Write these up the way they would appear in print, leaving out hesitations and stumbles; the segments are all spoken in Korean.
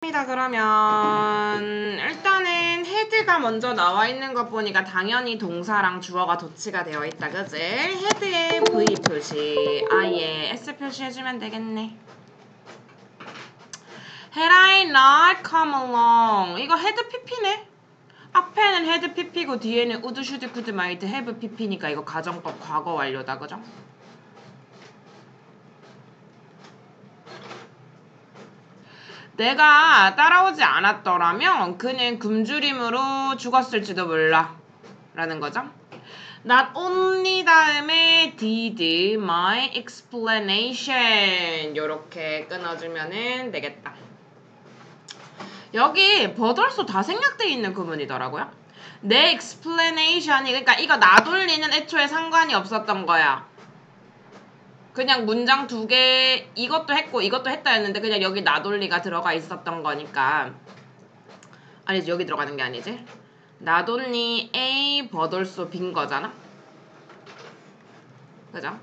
입니다. 그러면 일단은 헤드가 먼저 나와 있는 것 보니까 당연히 동사랑 주어가 도치가 되어 있다. 그지? 헤드에 V 표시, 아예 S 표시 해주면 되겠네. Had I not come along. 이거 헤드 PP네. 앞에는 헤드 PP고 뒤에는 would, should, could, might, have PP니까 이거 가정법 과거 완료다. 그죠? 내가 따라오지 않았더라면 그는 굶주림으로 죽었을지도 몰라 라는 거죠. Not only 다음에 did my explanation 요렇게 끊어주면 되겠다. 여기 버덜소 다 생략되어 있는 구문이더라고요. 내 explanation이 그러니까 이거 나돌리는 애초에 상관이 없었던 거야. 그냥 문장 두 개 이것도 했고 이것도 했다 했는데 그냥 여기 나돌리가 들어가 있었던 거니까 아니지 여기 들어가는 게 아니지 나돌리 A 버돌소 빈 거잖아. 그죠?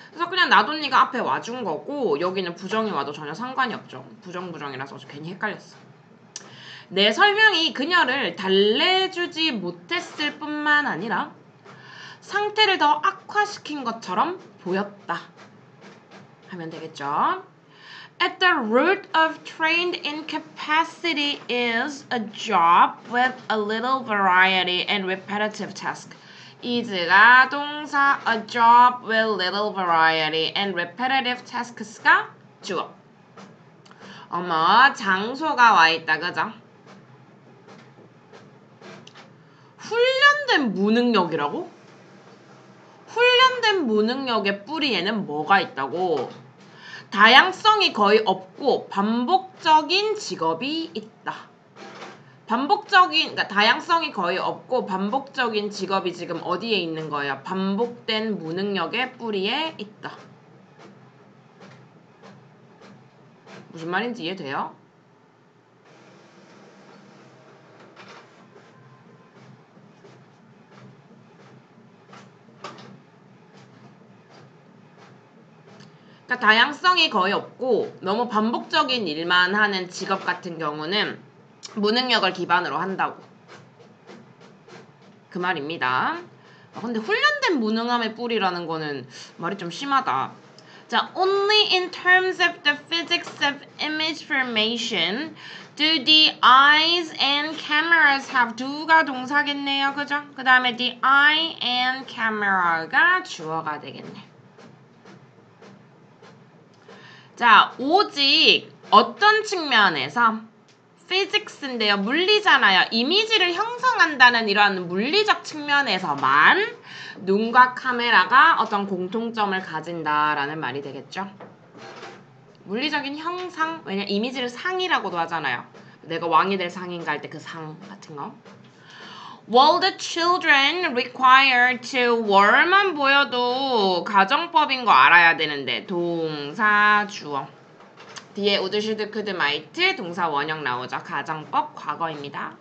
그래서 그냥 나돌리가 앞에 와준 거고 여기는 부정이 와도 전혀 상관이 없죠. 부정이라서 괜히 헷갈렸어. 내 설명이 그녀를 달래주지 못했을 뿐만 아니라 상태를 더 악화시킨 것처럼 보였다 하면 되겠죠. At the root of trained incapacity is a job with a little variety and repetitive task. is가 동사, a job with little variety and repetitive tasks가 주어. 어머, 장소가 와 있다, 그죠? 훈련된 무능력이라고? 훈련된 무능력의 뿌리에는 뭐가 있다고? 다양성이 거의 없고 반복적인 직업이 있다. 그러니까 다양성이 거의 없고 반복적인 직업이 지금 어디에 있는 거예요? 반복된 무능력의 뿌리에 있다. 무슨 말인지 이해돼요? 그러니까 다양성이 거의 없고 너무 반복적인 일만 하는 직업 같은 경우는 무능력을 기반으로 한다고. 그 말입니다. 근데 훈련된 무능함의 뿌리라는 거는 말이 좀 심하다. 자, only in terms of the physics of image formation do the eyes and cameras have do가 동사겠네요. 그죠? 그 다음에 the eye and camera가 주어가 되겠네. 자, 오직 어떤 측면에서 physics인데요. 물리잖아요. 이미지를 형성한다는 이러한 물리적 측면에서만 눈과 카메라가 어떤 공통점을 가진다라는 말이 되겠죠. 물리적인 형상, 왜냐 이미지를 상이라고도 하잖아요. 내가 왕이 될 상인가 할 때 그 상 같은 거. While the children require to word만 보여도 가정법인 거 알아야 되는데 동사 주어 뒤에 would, should, could, might 동사 원형 나오죠. 가정법 과거입니다.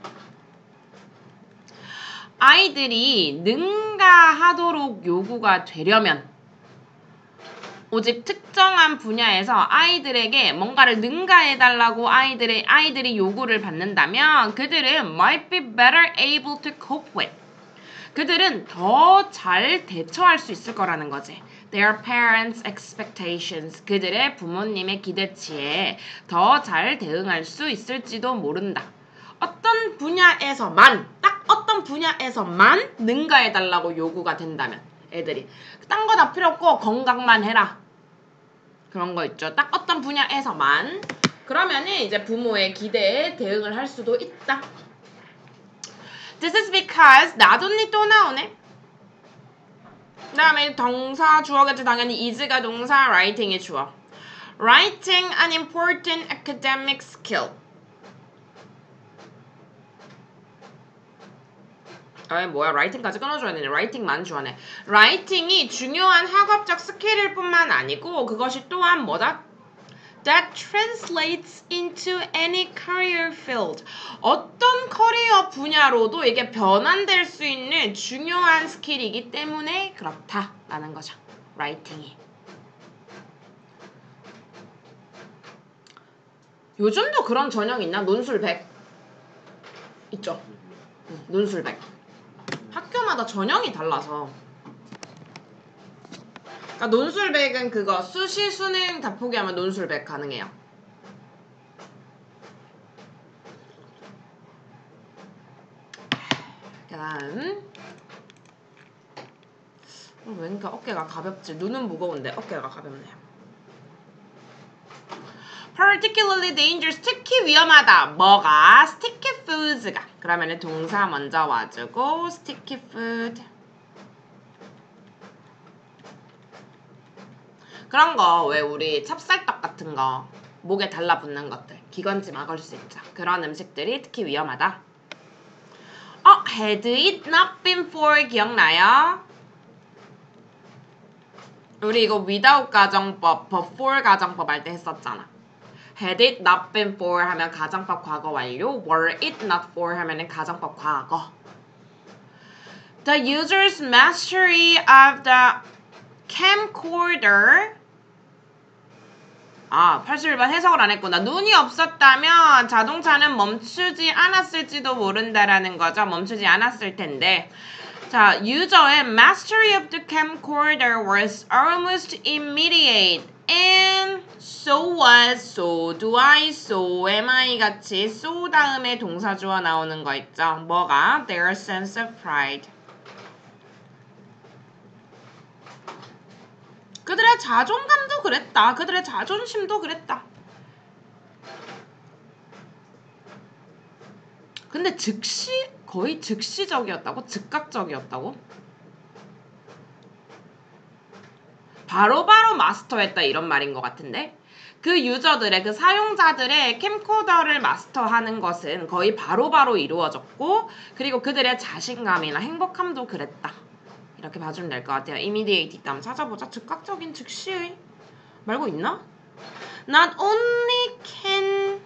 아이들이 능가하도록 요구가 되려면 오직 특정한 분야에서 아이들에게 뭔가를 능가해달라고 아이들이 요구를 받는다면 그들은 might be better able to cope with. 그들은 더 잘 대처할 수 있을 거라는 거지. Their parents' expectations. 그들의 부모님의 기대치에 더 잘 대응할 수 있을지도 모른다. 어떤 분야에서만, 딱 어떤 분야에서만 능가해달라고 요구가 된다면 애들이 딴 거 다 필요 없고 건강만 해라. 그런 거 있죠. 딱 어떤 분야에서만. 그러면은 이제 부모의 기대에 대응을 할 수도 있다. This is because not only 또 나오네. 그 다음에 동사 주어겠지. 당연히 is가 동사, writing이 주어. Writing an important academic skill. 뭐야 writing까지 끊어줘야 되네. writing만 주어네. writing이 중요한 학업적 스킬일 뿐만 아니고 그것이 또한 뭐다? That translates into any career field. 어떤 커리어 분야로도 이게 변환될 수 있는 중요한 스킬이기 때문에 그렇다라는 거죠. writing이. 요즘도 그런 전형 있나? 논술 100 있죠? 논술 100 학교마다 전형이 달라서 그러니까 논술 100은 그거 수시 수능 다 포기하면 논술 100 가능해요. 그다음 왠가 어깨가 가볍지? 눈은 무거운데 어깨가 가볍네요. particularly dangerous, 특히 위험하다. 뭐가? sticky foods가. 그러면은 동사 먼저 와주고 sticky food. 그런 거 왜 우리 찹쌀떡 같은 거 목에 달라붙는 것들 기관지 막을 수 있죠. 그런 음식들이 특히 위험하다. had it not been for 기억나요? 우리 이거 without 가정법, but for 가정법 할 때 했었잖아. had it not been for 하면 가정법 과거 완료, were it not for 하면은 가정법 과거. The user's mastery of the camcorder 81번 해석을 안 했구나. 눈이 없었다면 자동차는 멈추지 않았을지도 모른다라는 거죠. 멈추지 않았을 텐데. 자, 유저의 mastery of the camcorder was almost immediate. And so was, so do I, so am I 같이 so 다음에 동사 주어 나오는 거 있죠. 뭐가? Their sense of pride. 그들의 자존감도 그랬다. 그들의 자존심도 그랬다. 근데 거의 즉시적이었다고? 즉각적이었다고? 바로바로 마스터했다 이런 말인 것 같은데? 그 유저들의, 그 사용자들의 캠코더를 마스터하는 것은 거의 바로바로 이루어졌고, 그리고 그들의 자신감이나 행복함도 그랬다. 이렇게 봐주면 될 것 같아요. immediate 있다면 찾아보자. 즉각적인 즉시의 말고 있나? Not only can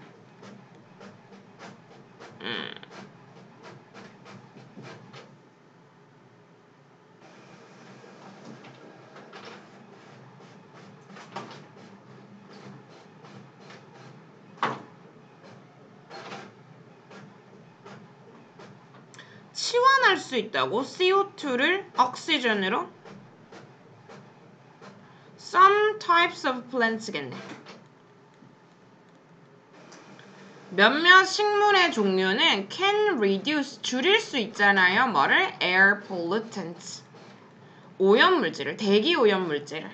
치환할 수 있다고? CO2를 오xygen으로? Some types of plants겠네. 몇몇 식물의 종류는 can reduce, 줄일 수 있잖아요. 뭐를? air pollutants. 오염물질을, 대기 오염물질을.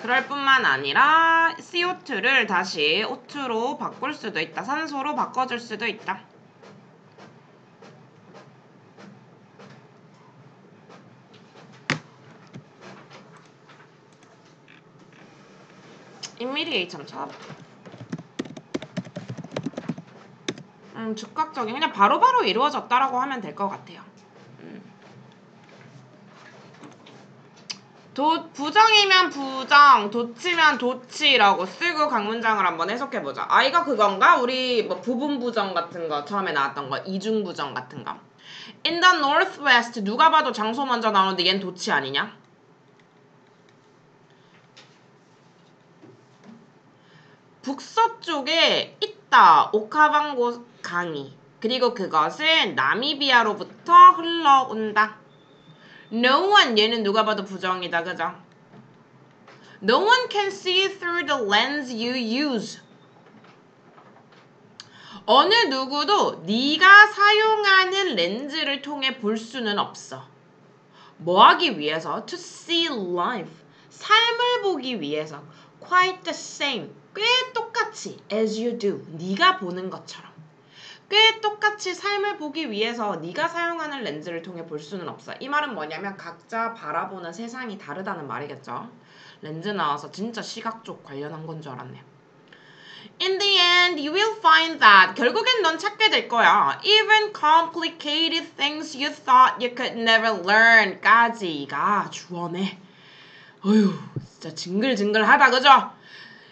그럴 뿐만 아니라 CO2를 다시 O2로 바꿀 수도 있다. 산소로 바꿔줄 수도 있다. immediate 참 찾아볼게. 즉각적인, 그냥 바로바로 이루어졌다라고 하면 될 것 같아요. 부정이면 부정, 도치면 도치라고 쓰고 강문장을 한번 해석해보자. 이거 그건가? 우리 뭐 부분 부정 같은 거 처음에 나왔던 거, 이중 부정 같은 거. In the northwest, 누가 봐도 장소 먼저 나오는데 얜 도치 아니냐? 북서쪽에 있다. 오카방고 강이. 그리고 그것은 나미비아로부터 흘러온다. No one, 얘는 누가 봐도 부정이다. 그죠? No one can see through the lens you use. 어느 누구도 네가 사용하는 렌즈를 통해 볼 수는 없어. 뭐 하기 위해서? To see life. 삶을 보기 위해서. Quite the same. 꽤 똑같이 as you do. 네가 보는 것처럼. 꽤 똑같이 삶을 보기 위해서 네가 사용하는 렌즈를 통해 볼 수는 없어. 이 말은 뭐냐면 각자 바라보는 세상이 다르다는 말이겠죠. 렌즈 나와서 진짜 시각 쪽 관련한 건 줄 알았네. In the end, you will find that 결국엔 넌 찾게 될 거야. Even complicated things you thought you could never learn 까지가 주어네. 어휴, 진짜 징글징글하다, 그죠?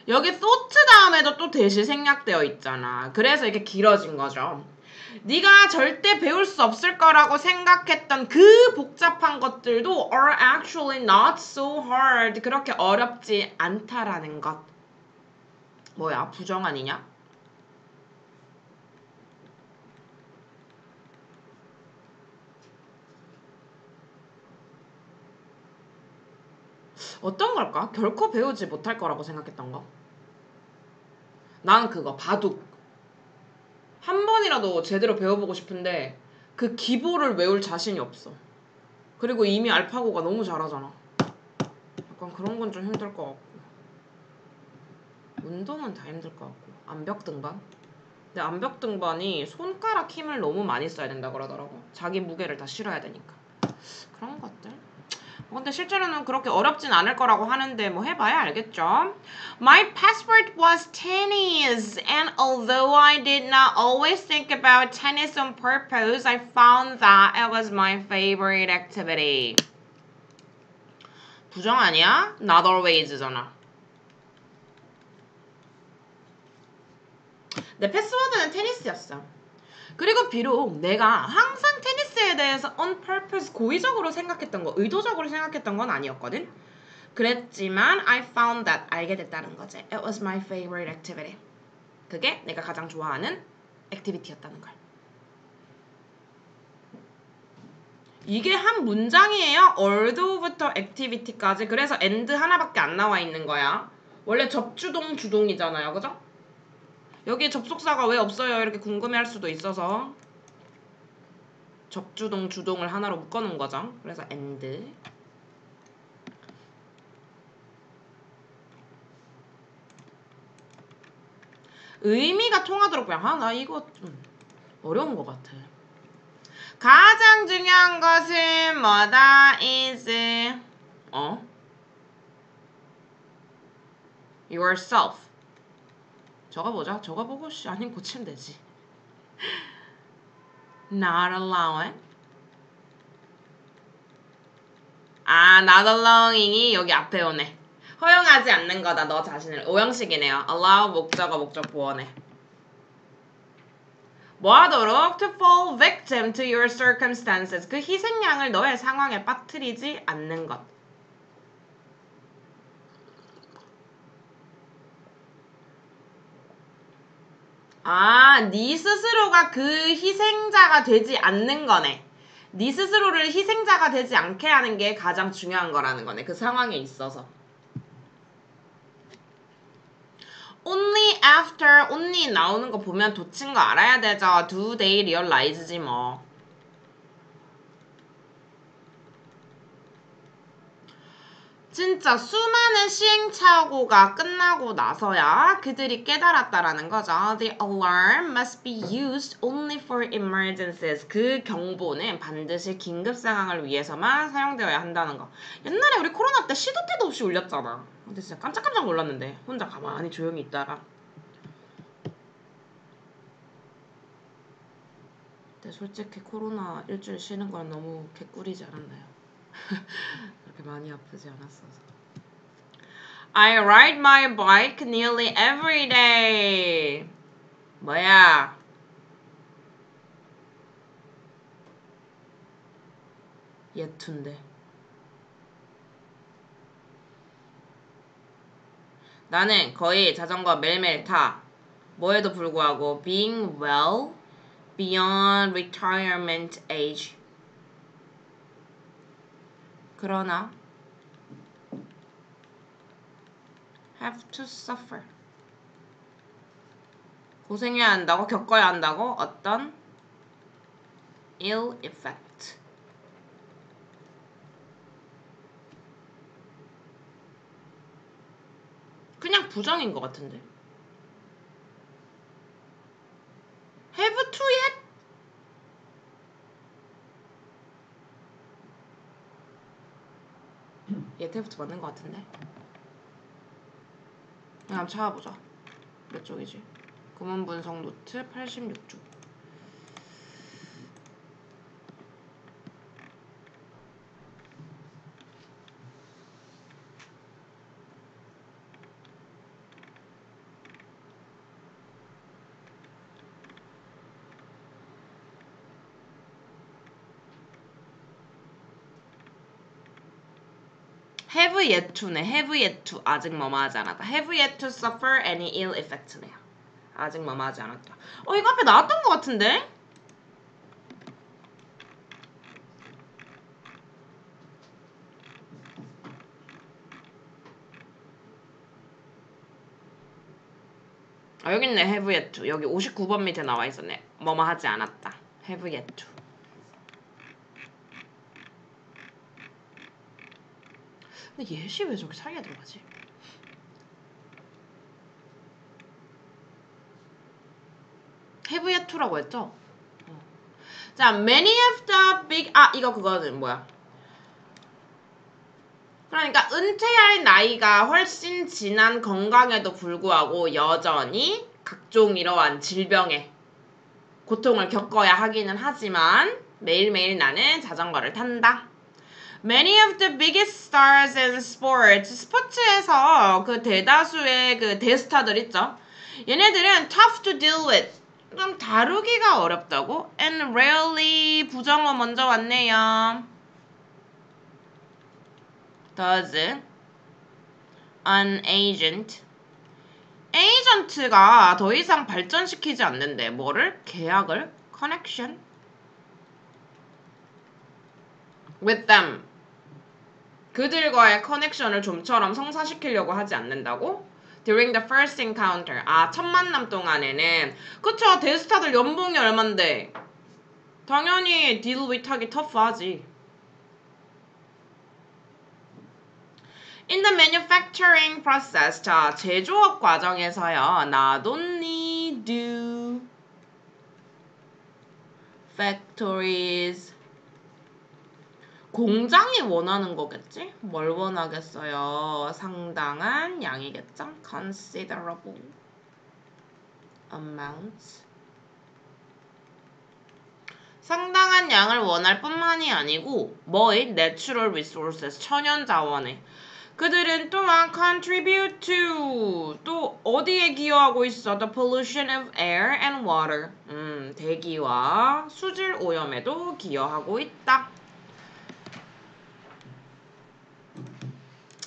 여기 thought 다음에도 또 대시 생략되어 있잖아. 그래서 이렇게 길어진 거죠. 네가 절대 배울 수 없을 거라고 생각했던 그 복잡한 것들도 are actually not so hard. 그렇게 어렵지 않다라는 것. 뭐야? 부정 아니냐? 어떤 걸까? 결코 배우지 못할 거라고 생각했던 거. 난 그거 바둑. 한 번이라도 제대로 배워보고 싶은데 그 기보를 외울 자신이 없어. 그리고 이미 알파고가 너무 잘하잖아. 약간 그런 건 좀 힘들 것 같고. 운동은 다 힘들 것 같고. 암벽 등반? 근데 암벽 등반이 손가락 힘을 너무 많이 써야 된다 그러더라고. 자기 무게를 다 실어야 되니까. 그런 것들. 근데 실제로는 그렇게 어렵진 않을 거라고 하는데 뭐 해봐야 알겠죠. My password was tennis, and although I did not always think about tennis on purpose, I found that it was my favorite activity. 부정 아니야? Not always잖아. 내 패스워드는 테니스였어. 그리고 비록 내가 항상 테니스에 대해서 on purpose 고의적으로 생각했던 거, 의도적으로 생각했던 건 아니었거든. 그랬지만 I found that 알게 됐다는 거지. It was my favorite activity. 그게 내가 가장 좋아하는 액티비티였다는 걸. 이게 한 문장이에요. although부터 activity까지. 그래서 and 하나밖에 안 나와 있는 거야. 원래 접주동 주동이잖아요. 그죠? 여기에 접속사가 왜 없어요? 이렇게 궁금해할 수도 있어서 접주동 주동을 하나로 묶어놓은 거죠. 그래서 and. 의미가 통하도록 그냥 나 이거 좀 어려운 것 같아. 가장 중요한 것은 뭐다? is yourself. 적어보자. 적어보고 아니면 고치면 되지. Not allowing. not allowing이 여기 앞에 오네. 허용하지 않는 거다. 너 자신을. 오형식이네요. allow 목적어 목적 보어네. 뭐 하도록? To fall victim to your circumstances. 그 희생양을 너의 상황에 빠뜨리지 않는 것. 네 스스로가 그 희생자가 되지 않는 거네. 네 스스로를 희생자가 되지 않게 하는 게 가장 중요한 거라는 거네. 그 상황에 있어서. only after, only 나오는 거 보면 도친 거 알아야 되죠. do they realize지 뭐. 진짜 수많은 시행착오가 끝나고 나서야 그들이 깨달았다라는 거죠. The alarm must be used only for emergencies. 그 경보는 반드시 긴급 상황을 위해서만 사용되어야 한다는 거. 옛날에 우리 코로나 때 시도 때도 없이 울렸잖아. 근데 진짜 깜짝깜짝 놀랐는데 혼자 가만히 조용히 있다가. 근데 솔직히 코로나 일주일 쉬는 건 너무 개꿀이지 않았나요? 그렇게 많이 아프지 않았어서. I ride my bike nearly every day. 뭐야? 예툰데. 나는 거의 자전거 매일매일 타. 뭐에도 불구하고 being well beyond retirement age. 그러나 have to suffer. 고생해야 한다고, 겪어야 한다고 어떤 ill effect. 그냥 부정인 것 같은데. have to yet? 얘 have to 맞는 것 같은데. 그냥 한번 찾아보자. 몇 쪽이지? 구문 분석 노트 86쪽. have yet to네. have yet to. 아직 뭐뭐하지 않았다. have yet to suffer any ill effect네요. 아직 뭐뭐하지 않았다. 이거 앞에 나왔던 것 같은데? 아, 여기 있네. have yet to. 여기 59번 밑에 나와 있었네. 뭐뭐 하지 않았다. have yet to. 근데 예시 왜 저렇게 사이에 들어가지? have yet to라고 했죠? 자, many of the big 이거 그거는 뭐야? 그러니까 은퇴할 나이가 훨씬 지난 건강에도 불구하고 여전히 각종 이러한 질병에 고통을 겪어야 하기는 하지만 매일매일 나는 자전거를 탄다. Many of the biggest stars in sports. 스포츠에서 그 대다수의 그 대스타들 있죠. 얘네들은 tough to deal with. 좀 다루기가 어렵다고. And rarely 부정어 먼저 왔네요. Does an agent. 에이전트가 더 이상 발전시키지 않는데 뭐를? 계약을? connection with them. 그들과의 커넥션을 좀처럼 성사시키려고 하지 않는다고? During the first encounter. 첫 만남 동안에는. 그쵸, 대스타들 연봉이 얼만데 당연히 deal with 하기 tough하지. In the manufacturing process. 자, 제조업 과정에서요. Not only do factories. 공장이 원하는 거겠지? 뭘 원하겠어요? 상당한 양이겠죠? Considerable amount. 상당한 양을 원할 뿐만이 아니고 뭐의? Natural resources. 천연자원에. 그들은 또한 contribute to. 또 어디에 기여하고 있어? The pollution of air and water. 대기와 수질 오염에도 기여하고 있다.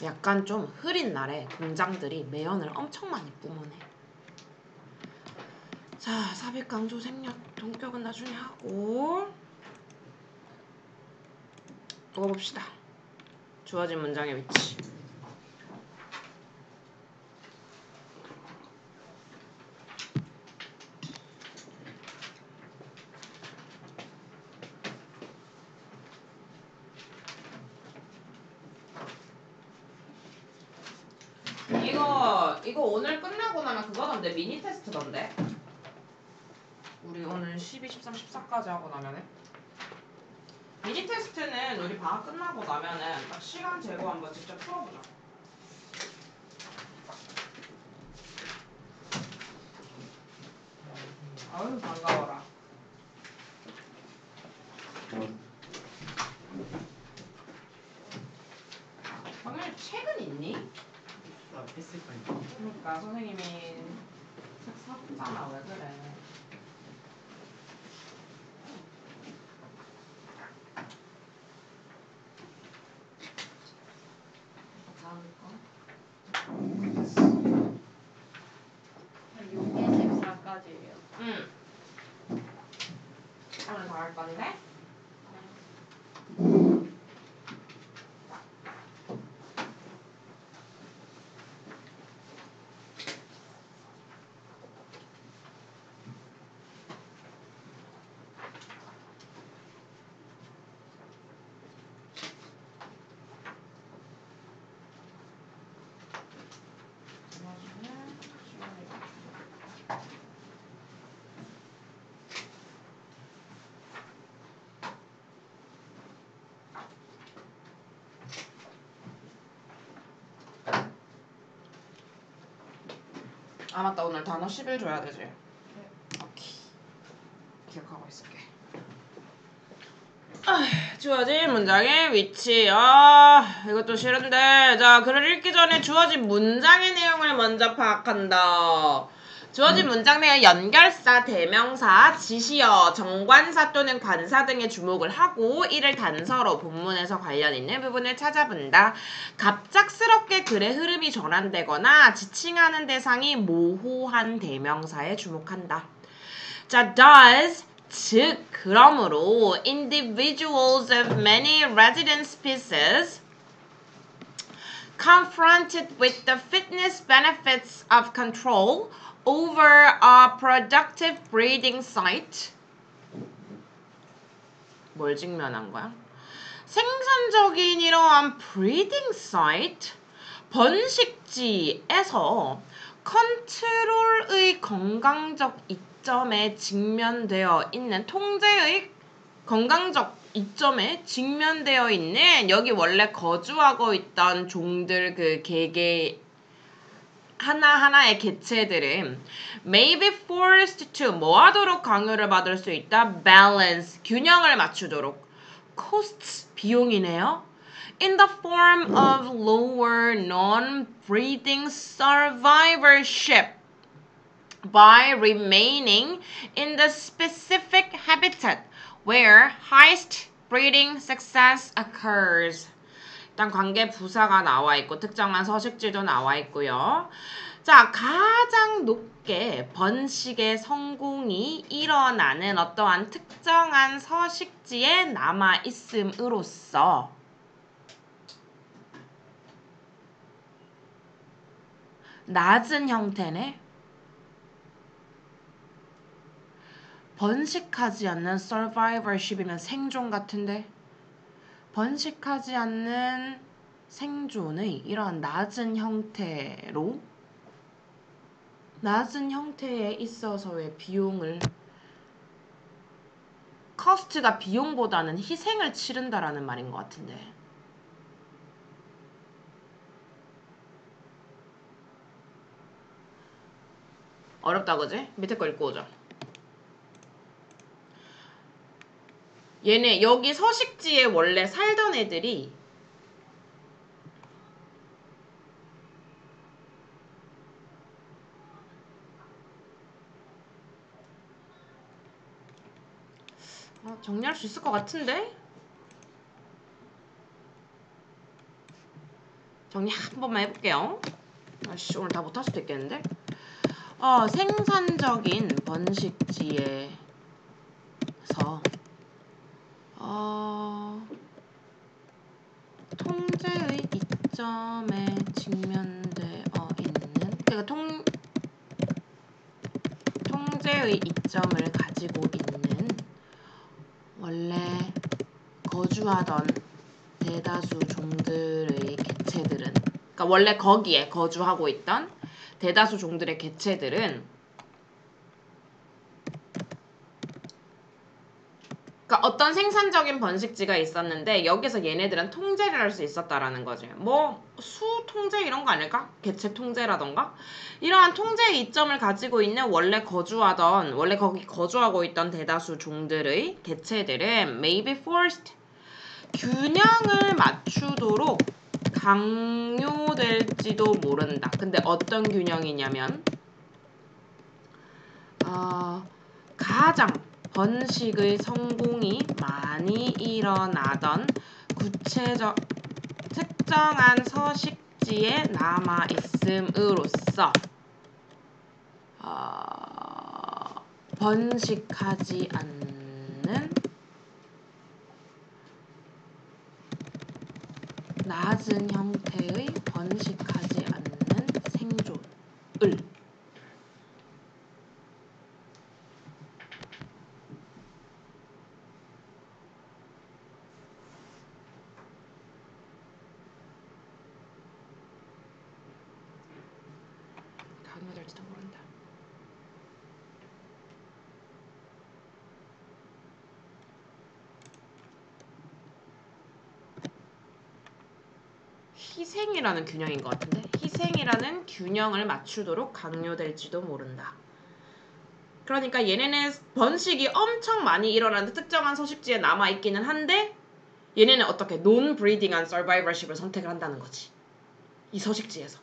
약간 좀 흐린 날에 공장들이 매연을 엄청 많이 뿜어내. 자, 삽입, 강조, 생략, 동격은 나중에 하고 읽어봅시다. 주어진 문장의 위치. 이거 오늘 끝나고 나면 그거던데, 미니 테스트던데. 우리 오늘 12, 13, 14까지 하고 나면은 미니 테스트는 우리 방학 끝나고 나면은 딱 시간 재고 한번 직접 풀어보자. 아유, 반가워라. 당연히 책은 있니? 했을 거니까. 그러니까 선생님이 책 샀잖아. 왜 그래? 다음 거. 6개 14까지예요. 응. 오늘 더 할 건데? 아, 맞다. 오늘 단어 10일 줘야 되지? 네. 오케이. 기억하고 있을게. 주어진 문장의 위치. 이것도 싫은데. 자, 글을 읽기 전에 주어진 문장의 내용을 먼저 파악한다. 주어진 문장 내에 연결사, 대명사, 지시어, 정관사 또는 관사 등에 주목을 하고 이를 단서로 본문에서 관련 있는 부분을 찾아본다. 갑작스럽게 글의 흐름이 전환되거나 지칭하는 대상이 모호한 대명사에 주목한다. 자, does, 즉, 그러므로 individuals of many resident species confronted with the fitness benefits of control over a productive breeding site. 뭘 직면한 거야? 생산적인 이러한 breeding site, 번식지에서 컨트롤의 건강적 이점에 직면되어 있는 통제의 건강적 이점에 직면되어 있는 여기 원래 거주하고 있던 종들 그 개개 하나하나의 개체들은 may be forced to 뭐 하도록 강요를 받을 수 있다? balance, 균형을 맞추도록. costs, 비용이네요. in the form of lower non-breeding survivorship by remaining in the specific habitat where highest breeding success occurs. 일단 관계 부사가 나와 있고 특정한 서식지도 나와 있고요. 자, 가장 높게 번식의 성공이 일어나는 어떠한 특정한 서식지에 남아 있음으로써 낮은 형태네. 번식하지 않는 survivorship이면 생존 같은데 번식하지 않는 생존의 이러한 낮은 형태로 낮은 형태에 있어서의 비용을 cost가 비용보다는 희생을 치른다라는 말인 것 같은데 어렵다 그지? 밑에 거 읽고 오자. 얘네 여기 서식지에 원래 살던 애들이 정리할 수 있을 것 같은데? 정리 한 번만 해볼게요. 아씨 오늘 다 못할 수도 있겠는데? 생산적인 번식지에서 통제의 이점에 직면되어 있는 그러니까 통제의 이점을 가지고 있는 원래 거주하던 대다수 종들의 개체들은 그러니까 원래 거기에 거주하고 있던 대다수 종들의 개체들은 그러니까 어떤 생산적인 번식지가 있었는데 여기서 얘네들은 통제를 할 수 있었다라는 거지. 뭐 수 통제 이런 거 아닐까? 개체 통제라던가? 이러한 통제의 이점을 가지고 있는 원래 거기 거주하고 있던 대다수 종들의 개체들은 may be forced 균형을 맞추도록 강요될지도 모른다. 근데 어떤 균형이냐면 가장 번식의 성공이 많이 일어나던 구체적 특정한 서식지에 남아 있음으로써 번식하지 않는 낮은 형태의 번식하지 않는 생존을 강요될지도 모른다. 희생이라는 균형인 것 같은데? 희생이라는 균형을 맞추도록 강요될지도 모른다. 그러니까 얘네는 번식이 엄청 많이 일어나는 특정한 서식지에 남아있기는 한데 얘네는 어떻게 논브리딩한 서바이벌십을 선택을 한다는 거지. 이 서식지에서.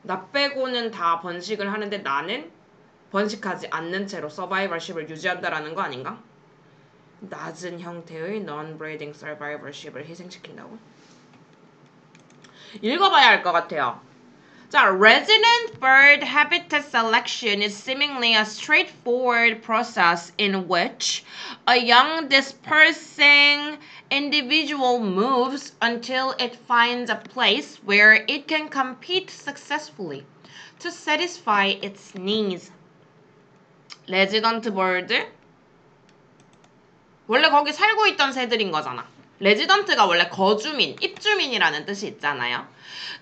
나 빼고는 다 번식을 하는데 나는 번식하지 않는 채로 서바이벌십을 유지한다라는 거 아닌가? 낮은 형태의 non-breeding survivorship을 희생시킨다고? 읽어봐야 할 것 같아요. 자, resident bird habitat selection is seemingly a straightforward process in which a young dispersing individual moves until it finds a place where it can compete successfully. To satisfy its needs. 레지던트 벌드. 원래 거기 살고 있던 새들인 거잖아. 레지던트가 원래 거주민, 입주민이라는 뜻이 있잖아요.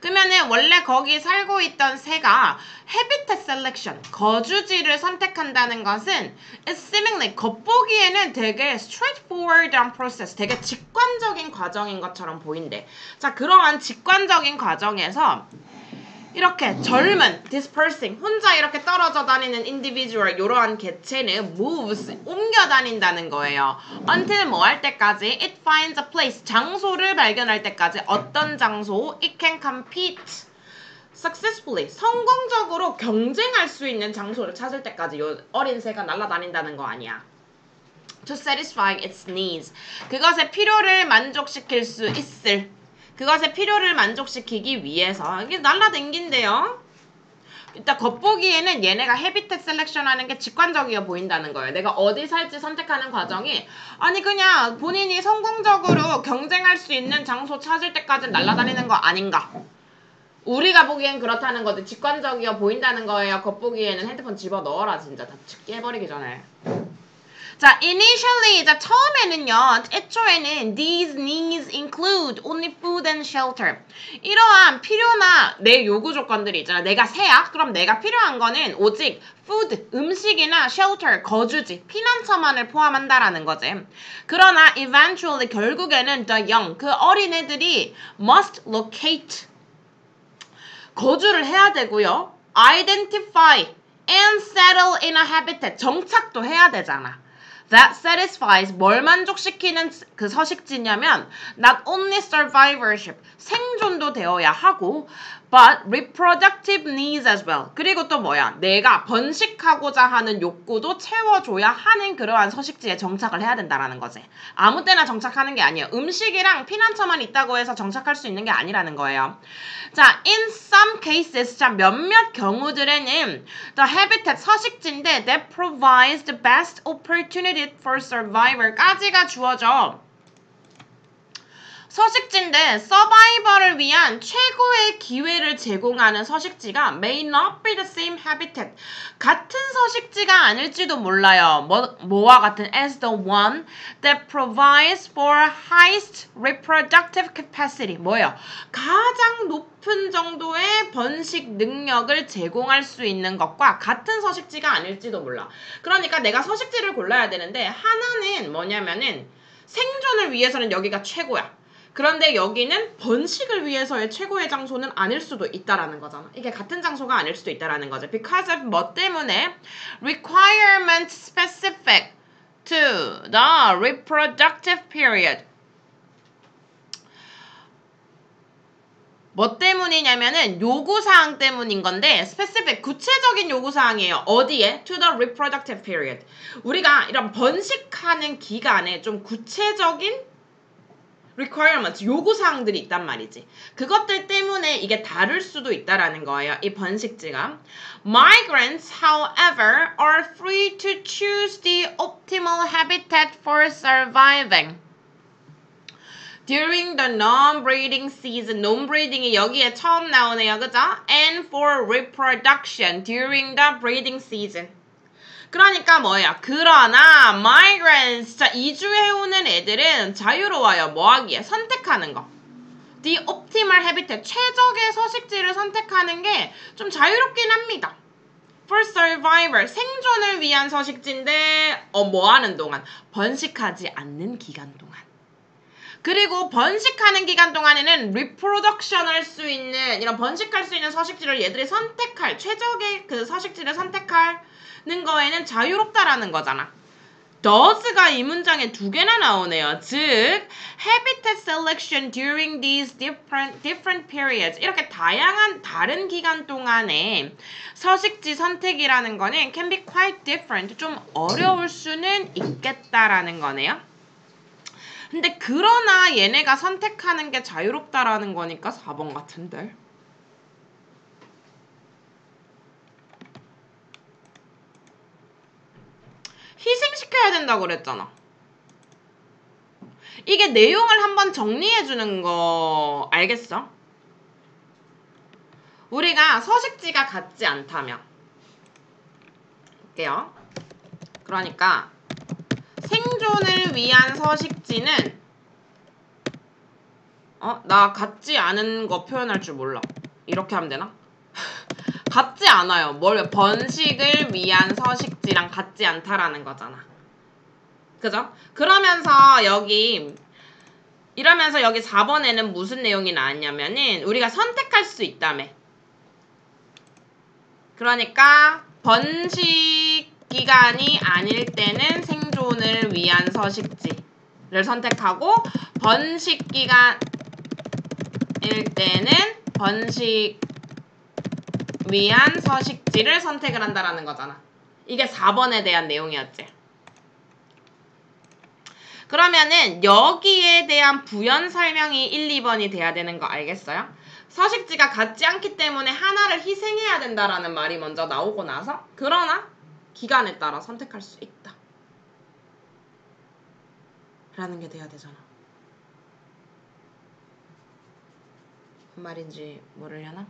그러면은 원래 거기 살고 있던 새가 habitat selection, 거주지를 선택한다는 것은 it's seemingly, 겉보기에는 되게 straightforward한 process, 되게 직관적인 과정인 것처럼 보인대. 자, 그러한 직관적인 과정에서 이렇게 젊은, dispersing, 혼자 이렇게 떨어져 다니는 individual, 이러한 개체는 moves, 옮겨 다닌다는 거예요. until 뭐 할 때까지? it finds a place, 장소를 발견할 때까지. 어떤 장소? it can compete successfully, 성공적으로 경쟁할 수 있는 장소를 찾을 때까지 요 어린 새가 날아다닌다는 거 아니야. to satisfy its needs, 그것의 필요를 만족시킬 수 있을, 그것의 필요를 만족시키기 위해서. 이게 날라댕긴대요. 일단 겉보기에는 얘네가 해비텟 셀렉션 하는 게 직관적이어 보인다는 거예요. 내가 어디 살지 선택하는 과정이 아니 그냥 본인이 성공적으로 경쟁할 수 있는 장소 찾을 때까지 날아다니는 거 아닌가. 우리가 보기엔 그렇다는 거지. 직관적이어 보인다는 거예요. 겉보기에는. 핸드폰 집어넣어라 진짜. 다 깨버리기 전에. 자, initially, 자, 처음에는요, 애초에는 these needs include only food and shelter. 이러한 필요나 내 요구 조건들이 있잖아. 내가 새야? 그럼 내가 필요한 거는 오직 food, 음식이나 shelter, 거주지, 피난처만을 포함한다라는 거지. 그러나 eventually, 결국에는 the young, 그 어린애들이 must locate, 거주를 해야 되고요. identify and settle in a habitat, 정착도 해야 되잖아. That satisfies, 뭘 만족시키는 그 서식지냐면 not only survivorship, 생존도 되어야 하고 but reproductive needs as well. 그리고 또 뭐야? 내가 번식하고자 하는 욕구도 채워줘야 하는 그러한 서식지에 정착을 해야 된다라는 거지. 아무 때나 정착하는 게 아니에요. 음식이랑 피난처만 있다고 해서 정착할 수 있는 게 아니라는 거예요. 자, in some cases, 자, 몇몇 경우들에는 the habitat, 서식지인데 that provides the best opportunity for survival까지가 주어져. 서식지인데 서바이벌을 위한 최고의 기회를 제공하는 서식지가 may not be the same habitat. 같은 서식지가 아닐지도 몰라요. 뭐와 같은? as the one that provides for highest reproductive capacity. 뭐예요? 가장 높은 정도의 번식 능력을 제공할 수 있는 것과 같은 서식지가 아닐지도 몰라. 그러니까 내가 서식지를 골라야 되는데 하나는 뭐냐면은 생존을 위해서는 여기가 최고야. 그런데 여기는 번식을 위해서의 최고의 장소는 아닐 수도 있다라는 거잖아. 이게 같은 장소가 아닐 수도 있다라는 거죠. Because of 뭐 때문에? Requirement specific to the reproductive period. 뭐 때문이냐면은 요구사항 때문인 건데 specific, 구체적인 요구사항이에요. 어디에? To the reproductive period. 우리가 이런 번식하는 기간에 좀 구체적인 requirements, 요구사항들이 있단 말이지. 그것들 때문에 이게 다를 수도 있다라는 거예요. 이 번식지가. Migrants, however, are free to choose the optimal habitat for surviving. During the non-breeding season, non-breeding이 여기에 처음 나오네요. 그죠? And for reproduction during the breeding season. 그러니까 뭐예요? 그러나 migrants, 자, 이주해오는 애들은 자유로워요. 뭐 하기에? 선택하는 거. The optimal habitat, 최적의 서식지를 선택하는 게 좀 자유롭긴 합니다. For survival, 생존을 위한 서식지인데 뭐 하는 동안? 번식하지 않는 기간 동안. 그리고 번식하는 기간 동안에는 reproduction 할 수 있는, 이런 번식할 수 있는 서식지를 얘들이 선택할, 최적의 그 서식지를 선택할 는 거에는 자유롭다라는 거잖아. does가 이 문장에 두 개나 나오네요. 즉, habitat selection during these different periods. 이렇게 다양한 다른 기간 동안에 서식지 선택이라는 거는 can be quite different. 좀 어려울 수는 있겠다라는 거네요. 근데 그러나 얘네가 선택하는 게 자유롭다라는 거니까 4번 같은데. 희생시켜야 된다고 그랬잖아. 이게 내용을 한번 정리해주는 거 알겠어? 우리가 서식지가 같지 않다면 볼게요. 그러니까 생존을 위한 서식지는 나 같지 않은 거 표현할 줄 몰라. 이렇게 하면 되나? 같지 않아요. 번식을 위한 서식지랑 같지 않다라는 거잖아. 그죠? 이러면서 여기 4번에는 무슨 내용이 나왔냐면은 우리가 선택할 수 있다며. 그러니까 번식 기간이 아닐 때는 생존을 위한 서식지를 선택하고 번식 기간일 때는 번식 위한 서식지를 선택을 한다라는 거잖아. 이게 4번에 대한 내용이었지. 그러면은 여기에 대한 부연 설명이 1, 2번이 돼야 되는 거 알겠어요? 서식지가 같지 않기 때문에 하나를 희생해야 된다라는 말이 먼저 나오고 나서 그러나 기간에 따라 선택할 수 있다 라는 게 돼야 되잖아. 무슨 말인지 모르려나?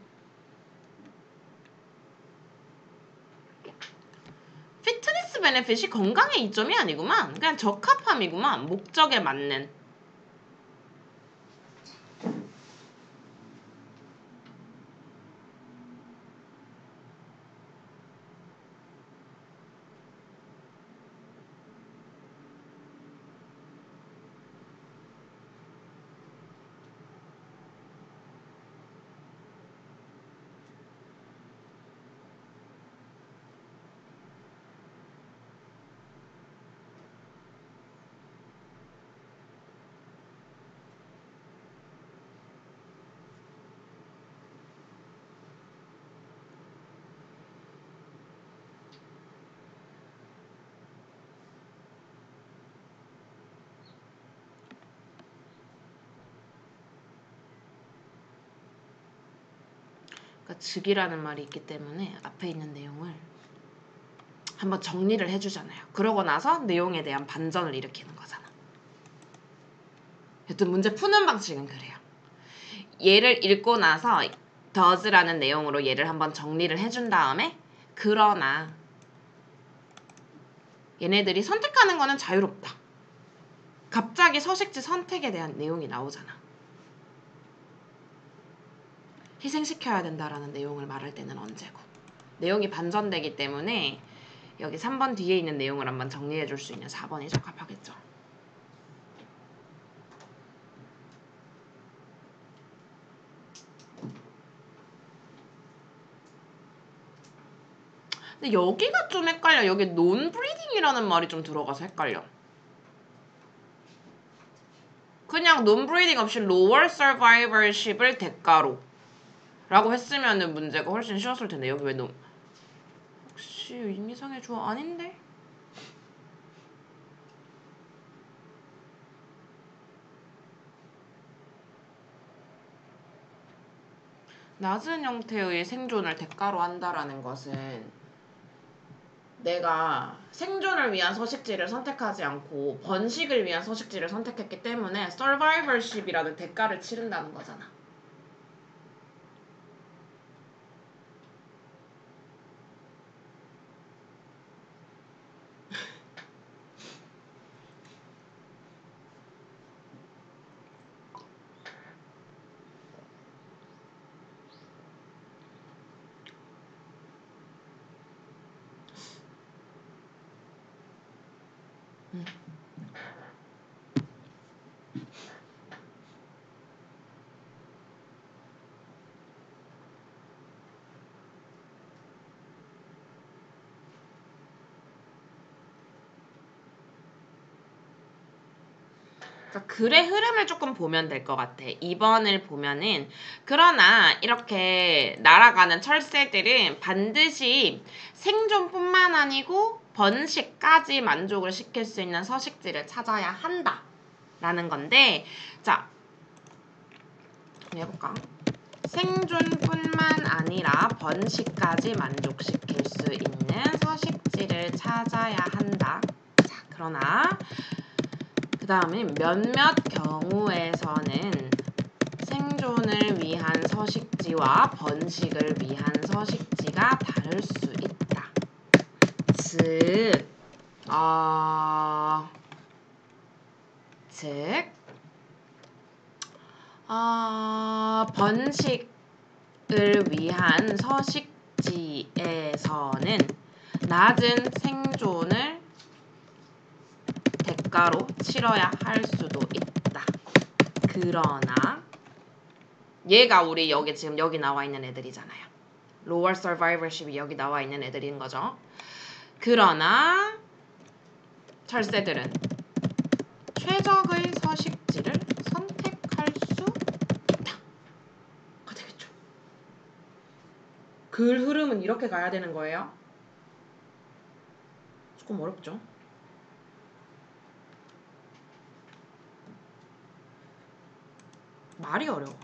피트니스 베네핏이 건강의 이점이 아니구만. 그냥 적합함이구만. 목적에 맞는. 그러니까 즉이라는 말이 있기 때문에 앞에 있는 내용을 한번 정리를 해주잖아요. 그러고 나서 내용에 대한 반전을 일으키는 거잖아. 여튼 문제 푸는 방식은 그래요. 얘를 읽고 나서 does라는 내용으로 얘를 한번 정리를 해준 다음에 그러나 얘네들이 선택하는 거는 자유롭다. 갑자기 서식지 선택에 대한 내용이 나오잖아. 희생시켜야 된다라는 내용을 말할 때는 언제고. 내용이 반전되기 때문에 여기 3번 뒤에 있는 내용을 한번 정리해 줄 수 있는 4번이 적합하겠죠. 근데 여기가 좀 헷갈려. 여기 논브리딩이라는 말이 좀 들어가서 헷갈려. 그냥 논브리딩 없이 lower survivorship을 대가로 라고 했으면 문제가 훨씬 쉬웠을 텐데 여기 왜 혹시 의미상의 조어 아닌데? 낮은 형태의 생존을 대가로 한다라는 것은 내가 생존을 위한 서식지를 선택하지 않고 번식을 위한 서식지를 선택했기 때문에 survivorship이라는 대가를 치른다는 거잖아. 그러니까 글의 흐름을 조금 보면 될 것 같아. 2번을 보면은 그러나 이렇게 날아가는 철새들은 반드시 생존뿐만 아니고 번식까지 만족을 시킬 수 있는 서식지를 찾아야 한다 라는 건데 자 해볼까? 생존뿐만 아니라 번식까지 만족시킬 수 있는 서식지를 찾아야 한다. 자, 그러나 그 다음에 몇몇 경우에서는 생존을 위한 서식지와 번식을 위한 서식지가 다를 수 있다. 번식을 위한 서식지에서는 낮은 생존을 대가로 치러야 할 수도 있다. 그러나 얘가 우리 여기 지금 여기 나와 있는 애들이잖아요. lower survivorship이 여기 나와 있는 애들인 거죠. 그러나 철새들은 최적의 서식지를 선택할 수 있다가 되겠죠. 글 흐름은 이렇게 가야 되는 거예요. 조금 어렵죠. 말이 어려워.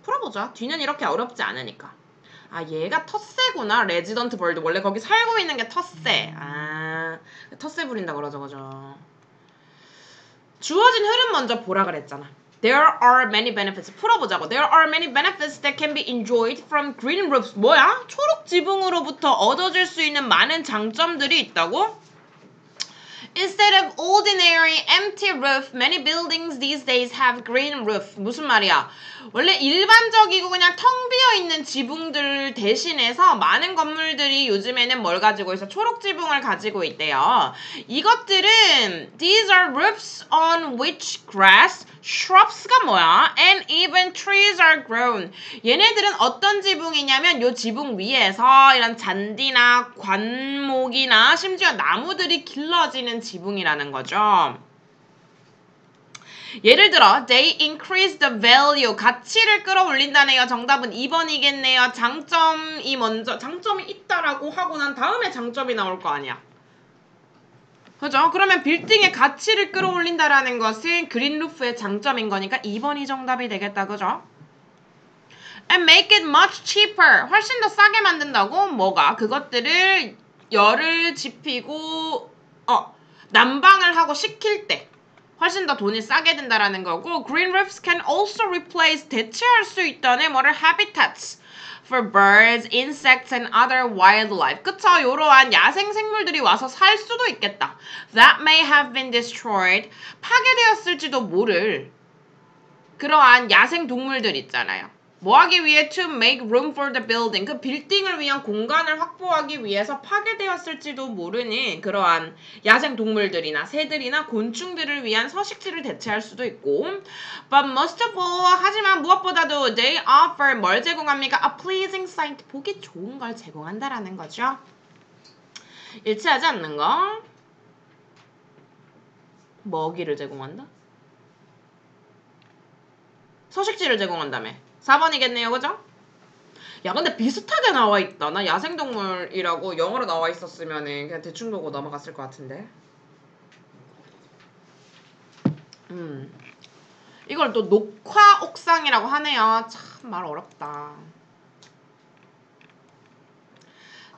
풀어보자. 뒤는 이렇게 어렵지 않으니까. 아, 얘가 텃새구나. 레지던트 벌드. 원래 거기 살고 있는 게 텃새. 아, 텃새 부린다 그러죠, 그죠? 주어진 흐름 먼저 보라 그랬잖아. There are many benefits. 풀어보자고. There are many benefits that can be enjoyed from green roofs. 뭐야? 초록 지붕으로부터 얻어질 수 있는 많은 장점들이 있다고? Instead of ordinary empty roof, many buildings these days have green roof. 무슨 말이야? 원래 일반적이고 그냥 텅 비어있는 지붕들 대신해서 많은 건물들이 요즘에는 뭘 가지고 있어? 초록 지붕을 가지고 있대요. 이것들은 These are roofs on which grass, shrubs가 뭐야? And even trees are grown. 얘네들은 어떤 지붕이냐면 요 지붕 위에서 이런 잔디나 관목이나 심지어 나무들이 길러지는 지붕이라는 거죠. 예를 들어 they increase the value, 가치를 끌어올린다네요. 정답은 2번이겠네요. 장점이 있다라고 하고 난 다음에 장점이 나올 거 아니야. 그죠? 그러면 빌딩의 가치를 끌어올린다라는 것은 그린루프의 장점인 거니까 2번이 정답이 되겠다. 그죠? And make it much cheaper. 훨씬 더 싸게 만든다고? 뭐가? 그것들을 열을 지피고 난방을 하고 식힐 때 훨씬 더 돈이 싸게 든다라는 거고, green roofs can also replace, 대체할 수 있다네. 뭐를? habitats for birds, insects, and other wildlife. 그쵸? 요러한 야생 생물들이 와서 살 수도 있겠다. That may have been destroyed. 파괴되었을지도 모를 그러한 야생 동물들 있잖아요. 뭐 하기 위해? To make room for the building. 그 빌딩을 위한 공간을 확보하기 위해서 파괴되었을지도 모르는 그러한 야생 동물들이나 새들이나 곤충들을 위한 서식지를 대체할 수도 있고, but most of all, 하지만 무엇보다도 they offer, 뭘 제공합니까? A pleasing sight, 보기 좋은 걸 제공한다라는 거죠. 일치하지 않는 거? 먹이를 제공한다? 서식지를 제공한다며. 4번이겠네요. 그죠? 야, 근데 비슷하게 나와 있다. 나 야생동물이라고 영어로 나와 있었으면은 그냥 대충 보고 넘어갔을 것 같은데. 이걸 또 녹화 옥상이라고 하네요. 참 말 어렵다.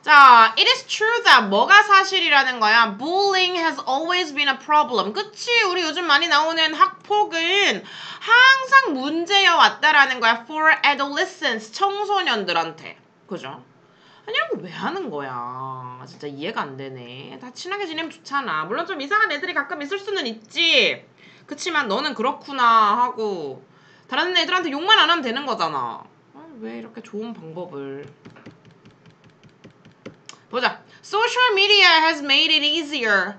자, it is true that 뭐가 사실이라는 거야? Bullying has always been a problem. 그치? 우리 요즘 많이 나오는 학폭은 항상 문제여 왔다라는 거야. For adolescents, 청소년들한테. 그죠? 아니, 이런 거 왜 하는 거야? 진짜 이해가 안 되네. 다 친하게 지내면 좋잖아. 물론 좀 이상한 애들이 가끔 있을 수는 있지. 그치만 너는 그렇구나 하고 다른 애들한테 욕만 안 하면 되는 거잖아. 왜 이렇게 좋은 방법을. 보자. Social media has made it easier.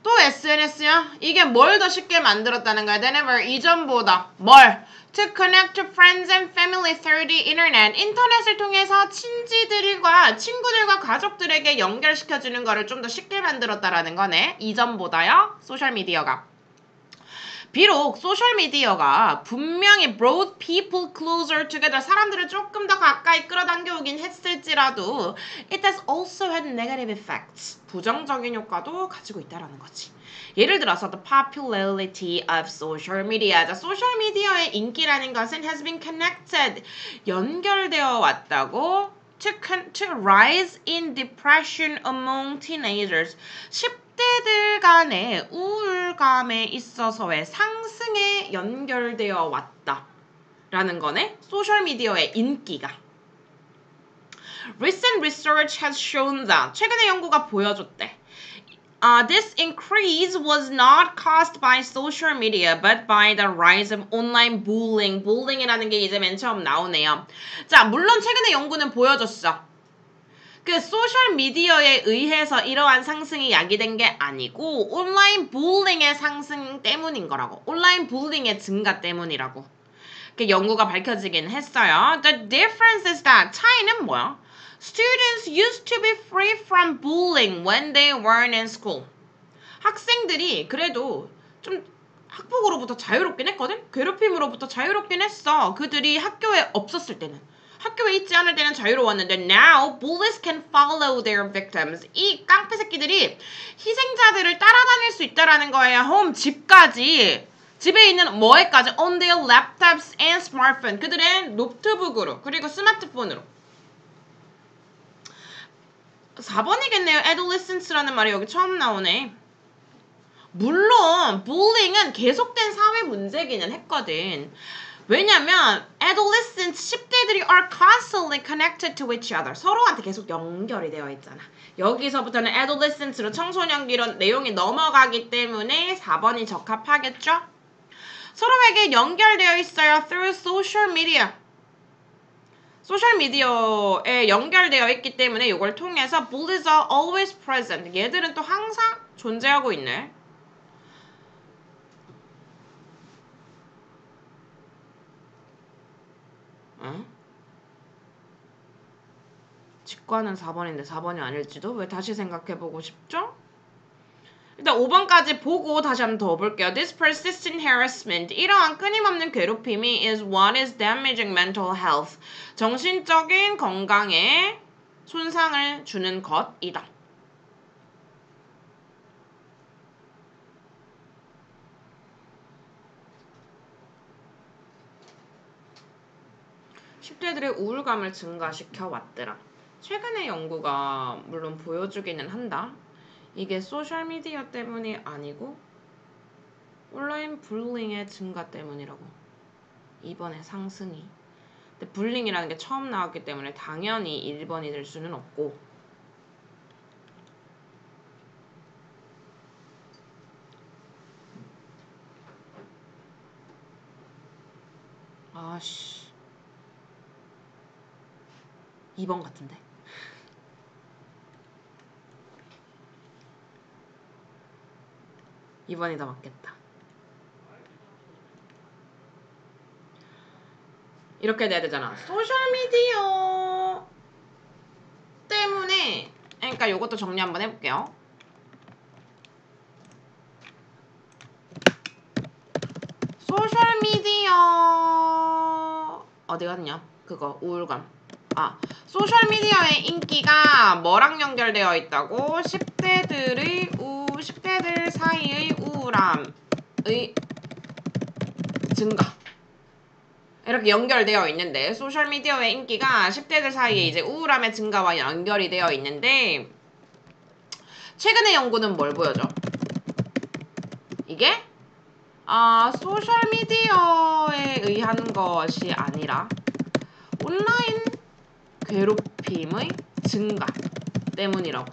또 SNS야? 이게 뭘 더 쉽게 만들었다는 거야? than ever, 이전보다. 뭘? To connect to friends and family through the internet. 인터넷을 통해서 친구들과 가족들에게 연결시켜주는 거를 좀 더 쉽게 만들었다라는 거네. 이전보다요. 소셜미디어가. 비록 소셜미디어가 분명히 brought people closer together, 사람들을 조금 더 가까이 끌어당겨오긴 했을지라도 it has also had negative effects, 부정적인 효과도 가지고 있다라는 거지. 예를 들어서 the popularity of social media. 자, 소셜미디어의 인기라는 것은 has been connected, 연결되어 왔다고 to rise in depression among teenagers. 10대들 간의 우울감에 있어서의 상승에 연결되어 왔다라는 거네. 소셜미디어의 인기가. Recent research has shown that 최근의 연구가 보여줬대. This increase was not caused by social media, but by the rise of online bullying. bullying이라는 게 이제 맨 처음 나오네요. 자, 물론 최근의 연구는 보여줬어. 그 소셜 미디어에 의해서 이러한 상승이 야기된 게 아니고 온라인 bullying의 상승 때문인 거라고. 온라인 bullying의 증가 때문이라고. 그 연구가 밝혀지긴 했어요. The difference is that 차이는 뭐야? Students used to be free from bullying when they weren't in school. 학생들이 그래도 좀 학폭으로부터 자유롭긴 했거든? 괴롭힘으로부터 자유롭긴 했어. 그들이 학교에 없었을 때는. 학교에 있지 않을 때는 자유로웠는데 now bullies can follow their victims. 이 깡패 새끼들이 희생자들을 따라다닐 수 있다라는 거예요. 홈, 집까지. 집에 있는 뭐에까지 on their laptops and smartphone. 그들의 노트북으로 그리고 스마트폰으로. 4번이겠네요. adolescence라는 말이 여기 처음 나오네. 물론 bullying은 계속된 사회 문제기는 했거든. 왜냐면 adolescent 10대들이 are constantly connected to each other. 서로한테 계속 연결이 되어 있잖아. 여기서부터는 adolescent로 청소년기로 내용이 넘어가기 때문에 4번이 적합하겠죠? 서로에게 연결되어 있어요. through social media. 소셜미디어에 연결되어 있기 때문에 이걸 통해서 bullies are always present. 얘들은 또 항상 존재하고 있네. 응? 직관은 4번인데 4번이 아닐지도? 왜 다시 생각해보고 싶죠? 일단 5번까지 보고 다시 한번 더 볼게요. This persistent harassment. 이러한 끊임없는 괴롭힘이 is what is damaging mental health. 정신적인 건강에 손상을 주는 것이다. (10대들의) 우울감을 증가시켜 왔더라. 최근의 연구가 물론 보여주기는 한다. 이게 소셜미디어 때문이 아니고 온라인 불링의 증가 때문이라고. 이번에 상승이. 근데 불링이라는 게 처음 나왔기 때문에 당연히 1번이 될 수는 없고. 아씨. 2번 같은데. 2번이 더 맞겠다. 이렇게 돼야 되잖아. 소셜미디어 때문에 그러니까 이것도 정리 한번 해볼게요. 소셜미디어 어디 갔냐? 그거 우울감. 소셜미디어의 인기가 뭐랑 연결되어 있다고? 10대들 사이의 우울함의 증가. 이렇게 연결되어 있는데 소셜미디어의 인기가 10대들 사이에 이제 우울함의 증가와 연결이 되어 있는데 최근의 연구는 뭘 보여줘? 이게 소셜미디어에 의한 것이 아니라 온라인 괴롭힘의 증가 때문이라고.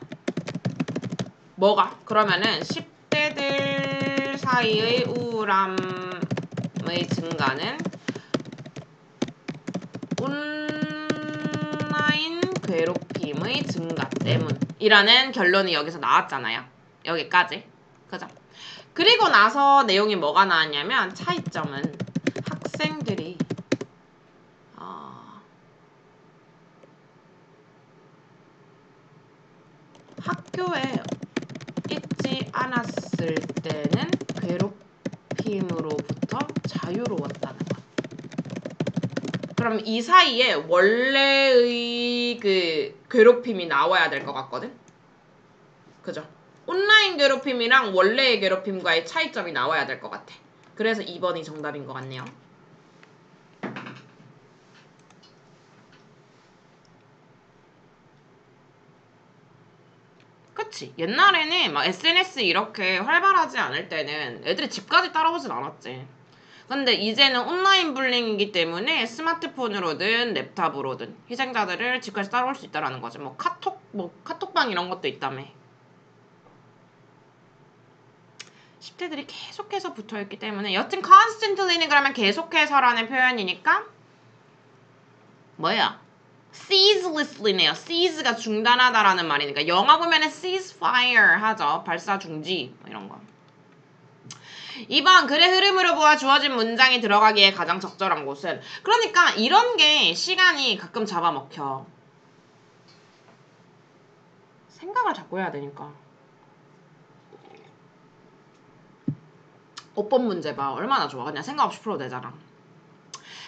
뭐가? 그러면은 10대들 사이의 우울함의 증가는 온라인 괴롭힘의 증가 때문이라는 결론이 여기서 나왔잖아요. 여기까지. 그죠? 그리고 나서 내용이 뭐가 나왔냐면 차이점은 학생들이 학교에 있지 않았을 때는 괴롭힘으로부터 자유로웠다는 것. 그럼 이 사이에 원래의 그 괴롭힘이 나와야 될 것 같거든? 그죠? 온라인 괴롭힘이랑 원래의 괴롭힘과의 차이점이 나와야 될 것 같아. 그래서 2번이 정답인 것 같네요. 그쵸? 그치. 옛날에는 막 SNS 이렇게 활발하지 않을 때는 애들이 집까지 따라오진 않았지. 근데 이제는 온라인 불링이기 때문에 스마트폰으로든 랩탑으로든 희생자들을 집까지 따라올 수 있다라는 거지. 뭐 카톡방 이런 것도 있다며. 10대들이 계속해서 붙어있기 때문에 여튼 constantly는 그러면 계속해서라는 표현이니까 뭐야? ceaselessly네요. cease가 중단하다라는 말이니까 영화 보면은 ceasefire 하죠. 발사 중지 뭐 이런 거. 2번 글의 흐름으로 보아 주어진 문장이 들어가기에 가장 적절한 곳은 그러니까 이런 게 시간이 가끔 잡아먹혀. 생각을 자꾸 해야 되니까. 5번 문제 봐. 얼마나 좋아. 그냥 생각 없이 풀어도 되잖아.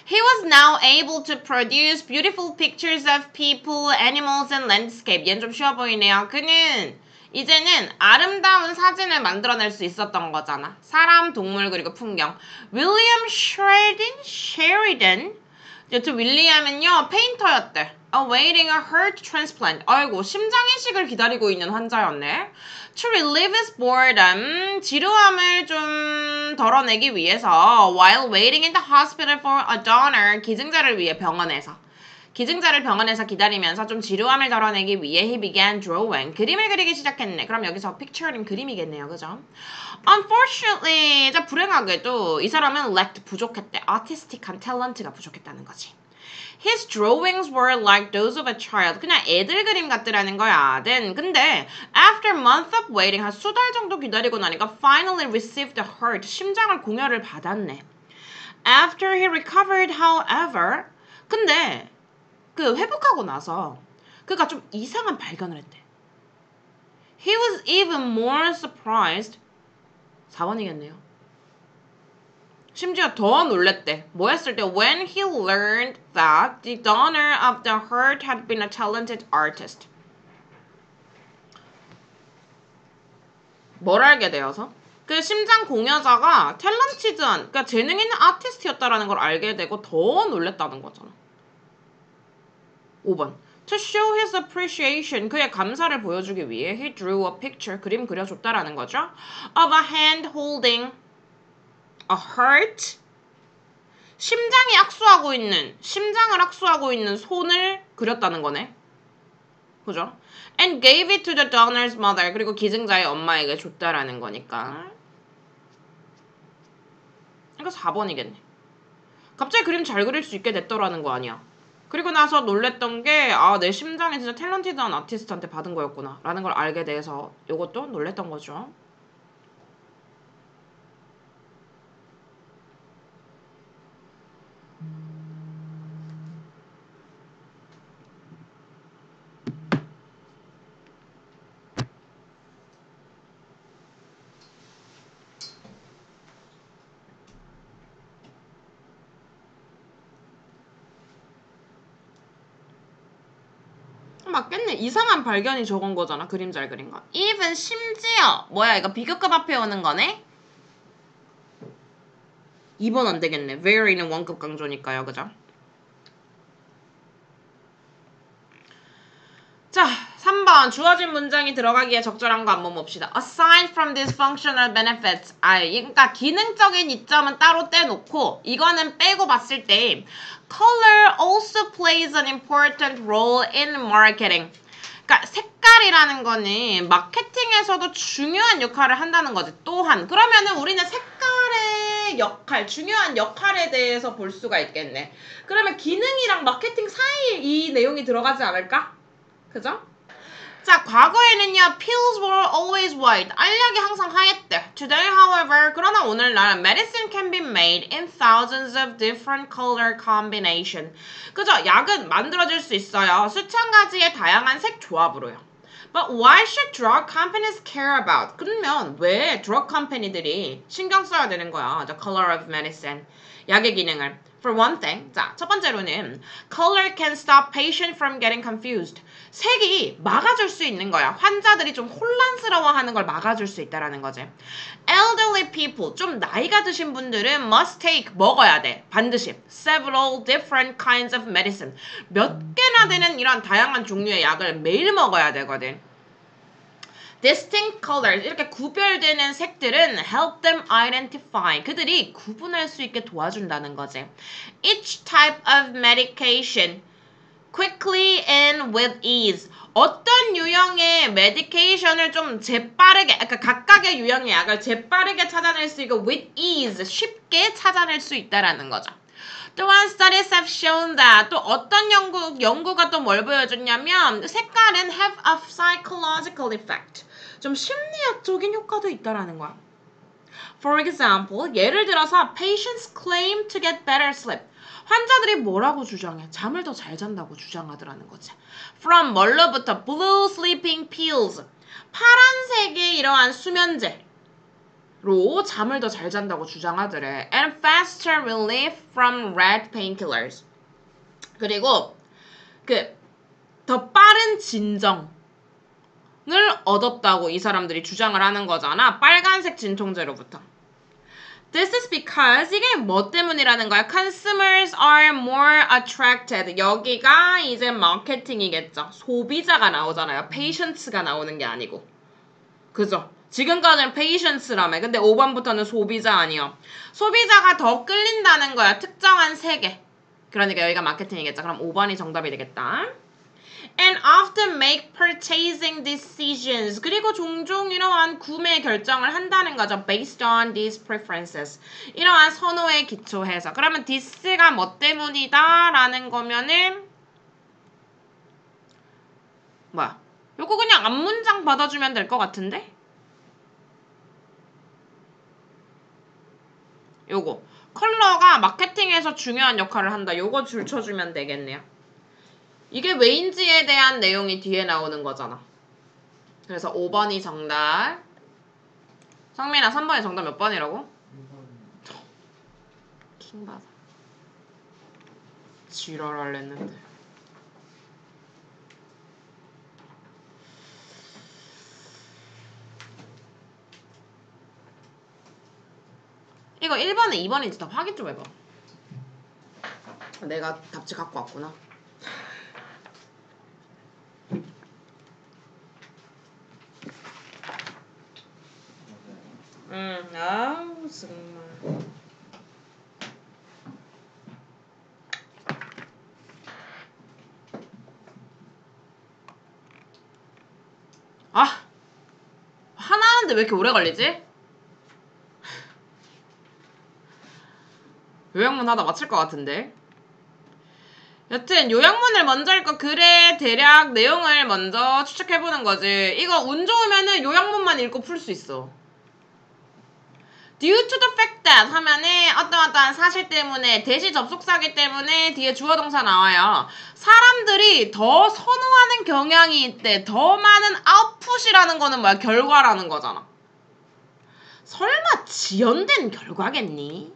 He was now able to produce beautiful pictures of people, animals, and landscape. 얘는 좀 쉬워 보이네요. 그는 이제는 아름다운 사진을 만들어낼 수 있었던 거잖아. 사람, 동물, 그리고 풍경. William Sheridan. 여튼 윌리엄은요, 페인터였대. Awaiting a heart transplant. 아이고, 심장이식을 기다리고 있는 환자였네. To relieve his boredom. 지루함을 좀 덜어내기 위해서 while waiting in the hospital for a donor. 기증자를 위해 병원에서. 기증자를 병원에서 기다리면서 좀 지루함을 덜어내기 위해 he began drawing. 그림을 그리기 시작했네. 그럼 여기서 picture는 그림이겠네요. 그죠? Unfortunately, 불행하게도 이 사람은 lacked 부족했대. artistic한 탤런트가 부족했다는 거지. His drawings were like those of a child. 그냥 애들 그림 같더라는 거야. Then, 근데 after a month of waiting, 한 수달 정도 기다리고 나니까 finally received a heart. 심장을 공여를 받았네. After he recovered, however, 근데 그 회복하고 나서 그가 좀 이상한 발견을 했대. He was even more surprised. 4번이겠네요. 심지어 더 놀랬대. 뭐 했을 때 when he learned that the donor of the heart had been a talented artist. 뭘 알게 되어서? 그 심장 공여자가 탤런티드한, 그러니까 재능 있는 아티스트였다라는 걸 알게 되고 더 놀랬다는 거잖아. 5번. To show his appreciation, 그의 감사를 보여주기 위해 he drew a picture, 그림 그려줬다라는 거죠. Of a hand holding a heart. 심장을 악수하고 있는 손을 그렸다는 거네. 그죠? And gave it to the donor's mother. 그리고 기증자의 엄마에게 줬다라는 거니까. 이거 4번이겠네. 갑자기 그림 잘 그릴 수 있게 됐더라는 거 아니야. 그리고 나서 놀랬던 게 내 심장이 진짜 탤런티드한 아티스트한테 받은 거였구나 라는 걸 알게 돼서 이것도 놀랬던 거죠. 맞겠네. 이상한 발견이 적은 거잖아. 그림 잘 그린 거. even 심지어 뭐야 이거 비교급 앞에 오는 거네. 2번 안 되겠네. very는 원급 강조니까요. 그죠? 자, 3번 주어진 문장이 들어가기에 적절한 거 한번 봅시다. Aside from these functional benefits. 그러니까 기능적인 이점은 따로 떼놓고 이거는 빼고 봤을 때 color also plays an important role in marketing. 그러니까 색깔이라는 거는 마케팅에서도 중요한 역할을 한다는 거지. 또한 그러면은 우리는 색깔의 역할, 중요한 역할에 대해서 볼 수가 있겠네. 그러면 기능이랑 마케팅 사이에 이 내용이 들어가지 않을까? 그죠? 자, 과거에는요, pills were always white. 알약이 항상 하얗대. Today, however, 그러나 오늘날 medicine can be made in thousands of different color combination. 그죠? 약은 만들어질 수 있어요. 수천 가지의 다양한 색 조합으로요. But why should drug companies care about? 그러면 왜 drug company들이 신경 써야 되는 거야? The color of medicine. 약의 기능을. For one thing, 자, 첫 번째로는 color can stop patient from getting confused. 색이 막아줄 수 있는 거야. 환자들이 좀 혼란스러워하는 걸 막아줄 수 있다라는 거지. Elderly people, 좀 나이가 드신 분들은 must take, 먹어야 돼. 반드시. Several different kinds of medicine. 몇 개나 되는 이런 다양한 종류의 약을 매일 먹어야 되거든. distinct colors 이렇게 구별되는 색들은 help them identify 그들이 구분할 수 있게 도와준다는 거지. Each type of medication quickly and with ease 어떤 유형의 메디케이션을 좀 재빠르게 그러니까 각각의 유형의 약을 재빠르게 찾아낼 수 있고 with ease 쉽게 찾아낼 수 있다라는 거죠. 또한 studies have shown that 또 어떤 연구가 또 뭘 보여줬냐면 색깔은 have a psychological effect 좀 심리학적인 효과도 있다라는 거야. For example, 예를 들어서 patients claim to get better sleep. 환자들이 뭐라고 주장해? 잠을 더 잘 잔다고 주장하더라는 거지. From 뭘로부터? Blue sleeping pills. 파란색의 이러한 수면제로 잠을 더 잘 잔다고 주장하더래. And faster relief from red painkillers. 그리고 더 빠른 진정을 얻었다고 이 사람들이 주장을 하는 거잖아. 빨간색 진통제로부터. This is because 이게 뭐 때문이라는 거야? Consumers are more attracted. 여기가 이제 마케팅이겠죠. 소비자가 나오잖아요. patients가 나오는 게 아니고. 그죠? 지금까지는 patients라며. 근데 5번부터는 소비자 아니야. 소비자가 더 끌린다는 거야. 특정한 색에. 그러니까 여기가 마케팅이겠죠. 그럼 5번이 정답이 되겠다. And often make purchasing decisions. 그리고 종종 이러한 구매 결정을 한다는 거죠. Based on these preferences. 이러한 선호에 기초해서. 그러면 this가 뭐 때문이다 라는 거면은 뭐야? 요거 그냥 앞문장 받아주면 될 것 같은데? 요거. 컬러가 마케팅에서 중요한 역할을 한다. 요거 줄쳐주면 되겠네요. 이게 왜인지에 대한 내용이 뒤에 나오는 거잖아. 그래서 5번이 정답. 성민아 3번이 정답 몇 번이라고? 킹받아. 지랄할랬는데. 이거 1번에 2번인지 다 확인 좀 해봐. 내가 답지 갖고 왔구나. 아우 정말. 하나 하는데 왜 이렇게 오래 걸리지? 요약문 하다 마칠 것 같은데. 여튼 요약문을 먼저 읽고 글의 대략 내용을 먼저 추측해보는 거지. 이거 운 좋으면은 요약문만 읽고 풀 수 있어. Due to the fact that 하면은 어떠한 사실 때문에 대시 접속사기 때문에 뒤에 주어 동사 나와요. 사람들이 더 선호하는 경향이 있대. 더 많은 아웃풋이라는 거는 뭐야? 결과라는 거잖아. 설마 지연된 결과겠니?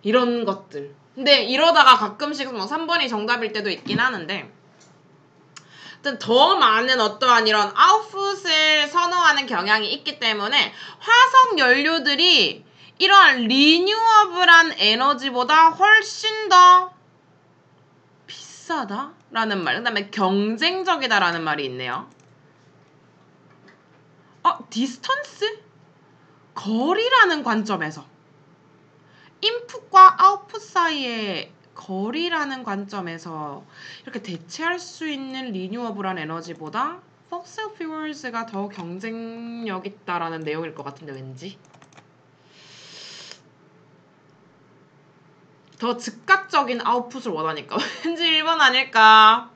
이런 것들. 근데 이러다가 가끔씩 뭐 3번이 정답일 때도 있긴 하는데 더 많은 어떠한 이런 아웃풋을 선호하는 경향이 있기 때문에 화석 연료들이 이런 리뉴어블한 에너지보다 훨씬 더 비싸다라는 말. 그 다음에 경쟁적이다라는 말이 있네요. 디스턴스? 거리라는 관점에서. 인풋과 아웃풋 사이의 거리라는 관점에서 이렇게 대체할 수 있는 리뉴어블한 에너지보다 fossil fuels가 더 경쟁력 있다라는 내용일 것 같은데 왠지 더 즉각적인 아웃풋을 원하니까 왠지 1번 아닐까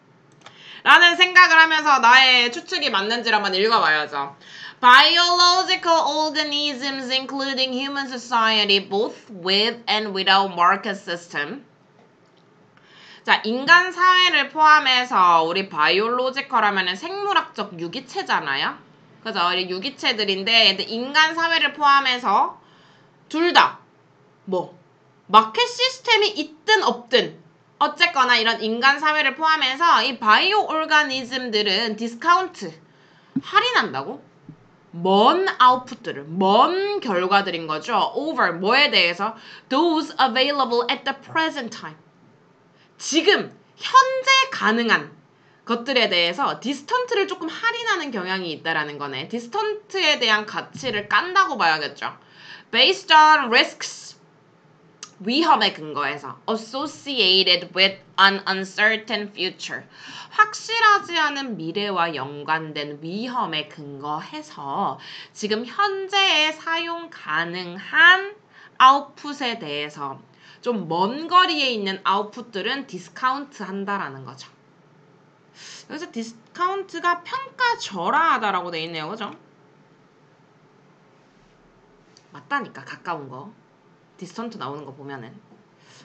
라는 생각을 하면서 나의 추측이 맞는지를 한번 읽어봐야죠. Biological organisms including human society both with and without market system. 자, 인간 사회를 포함해서 우리 바이올로지컬 하면은 생물학적 유기체잖아요. 그죠? 유기체들인데 인간 사회를 포함해서 둘 다 뭐 마켓 시스템이 있든 없든 어쨌거나 이런 인간 사회를 포함해서 이 바이오 오르가니즘들은 디스카운트 할인한다고? 먼 아웃풋들을, 먼 결과들인 거죠. over 뭐에 대해서? those available at the present time. 지금 현재 가능한 것들에 대해서 디스턴트를 조금 할인하는 경향이 있다라는 거네. 디스턴트에 대한 가치를 깐다고 봐야겠죠. Based on risks, 위험에 근거해서 associated with an uncertain future, 확실하지 않은 미래와 연관된 위험에 근거해서 지금 현재에 사용 가능한 아웃풋에 대해서 좀 먼 거리에 있는 아웃풋들은 디스카운트 한다라는 거죠. 그래서 디스카운트가 평가절하하다라고 돼 있네요. 그죠? 맞다니까, 가까운 거. 디스턴트 나오는 거 보면은.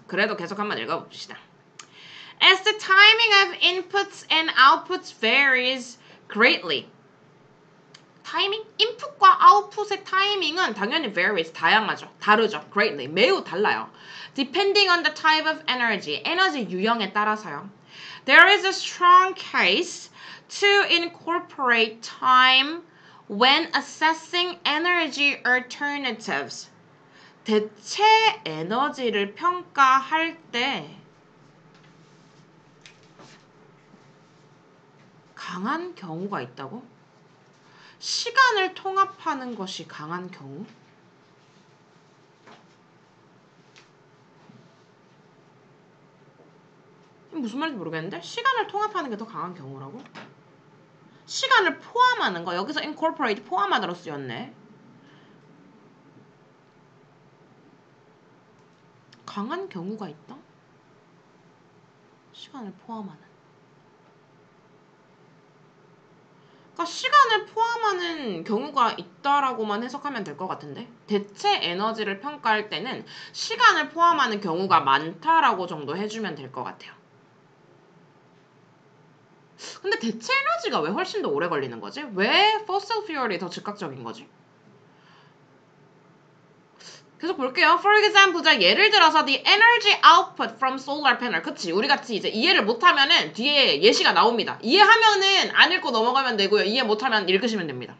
그래도 계속 한번 읽어봅시다. As the timing of inputs and outputs varies greatly. 타이밍? 인풋과 아웃풋의 타이밍은 당연히 varies, 다양하죠. 다르죠. greatly, 매우 달라요. Depending on the type of energy, 에너지 유형에 따라서요. There is a strong case to incorporate time when assessing energy alternatives. 대체 에너지를 평가할 때 강한 경우가 있다고? 시간을 통합하는 것이 강한 경우? 무슨 말인지 모르겠는데? 시간을 통합하는 게 더 강한 경우라고? 시간을 포함하는 거. 여기서 incorporate 포함하다로 쓰였네. 강한 경우가 있다? 시간을 포함하는. 그러니까 시간을 포함하는 경우가 있다라고만 해석하면 될 것 같은데? 대체 에너지를 평가할 때는 시간을 포함하는 경우가 많다라고 정도 해주면 될 것 같아요. 근데 대체 에너지가 왜 훨씬 더 오래 걸리는 거지? 왜 fossil fuel이 더 즉각적인 거지? 계속 볼게요. For example, 자 예를 들어서 the energy output from solar panel. 그치? 우리 같이 이제 이해를 못하면은 뒤에 예시가 나옵니다. 이해하면은 안 읽고 넘어가면 되고요. 이해 못하면 읽으시면 됩니다.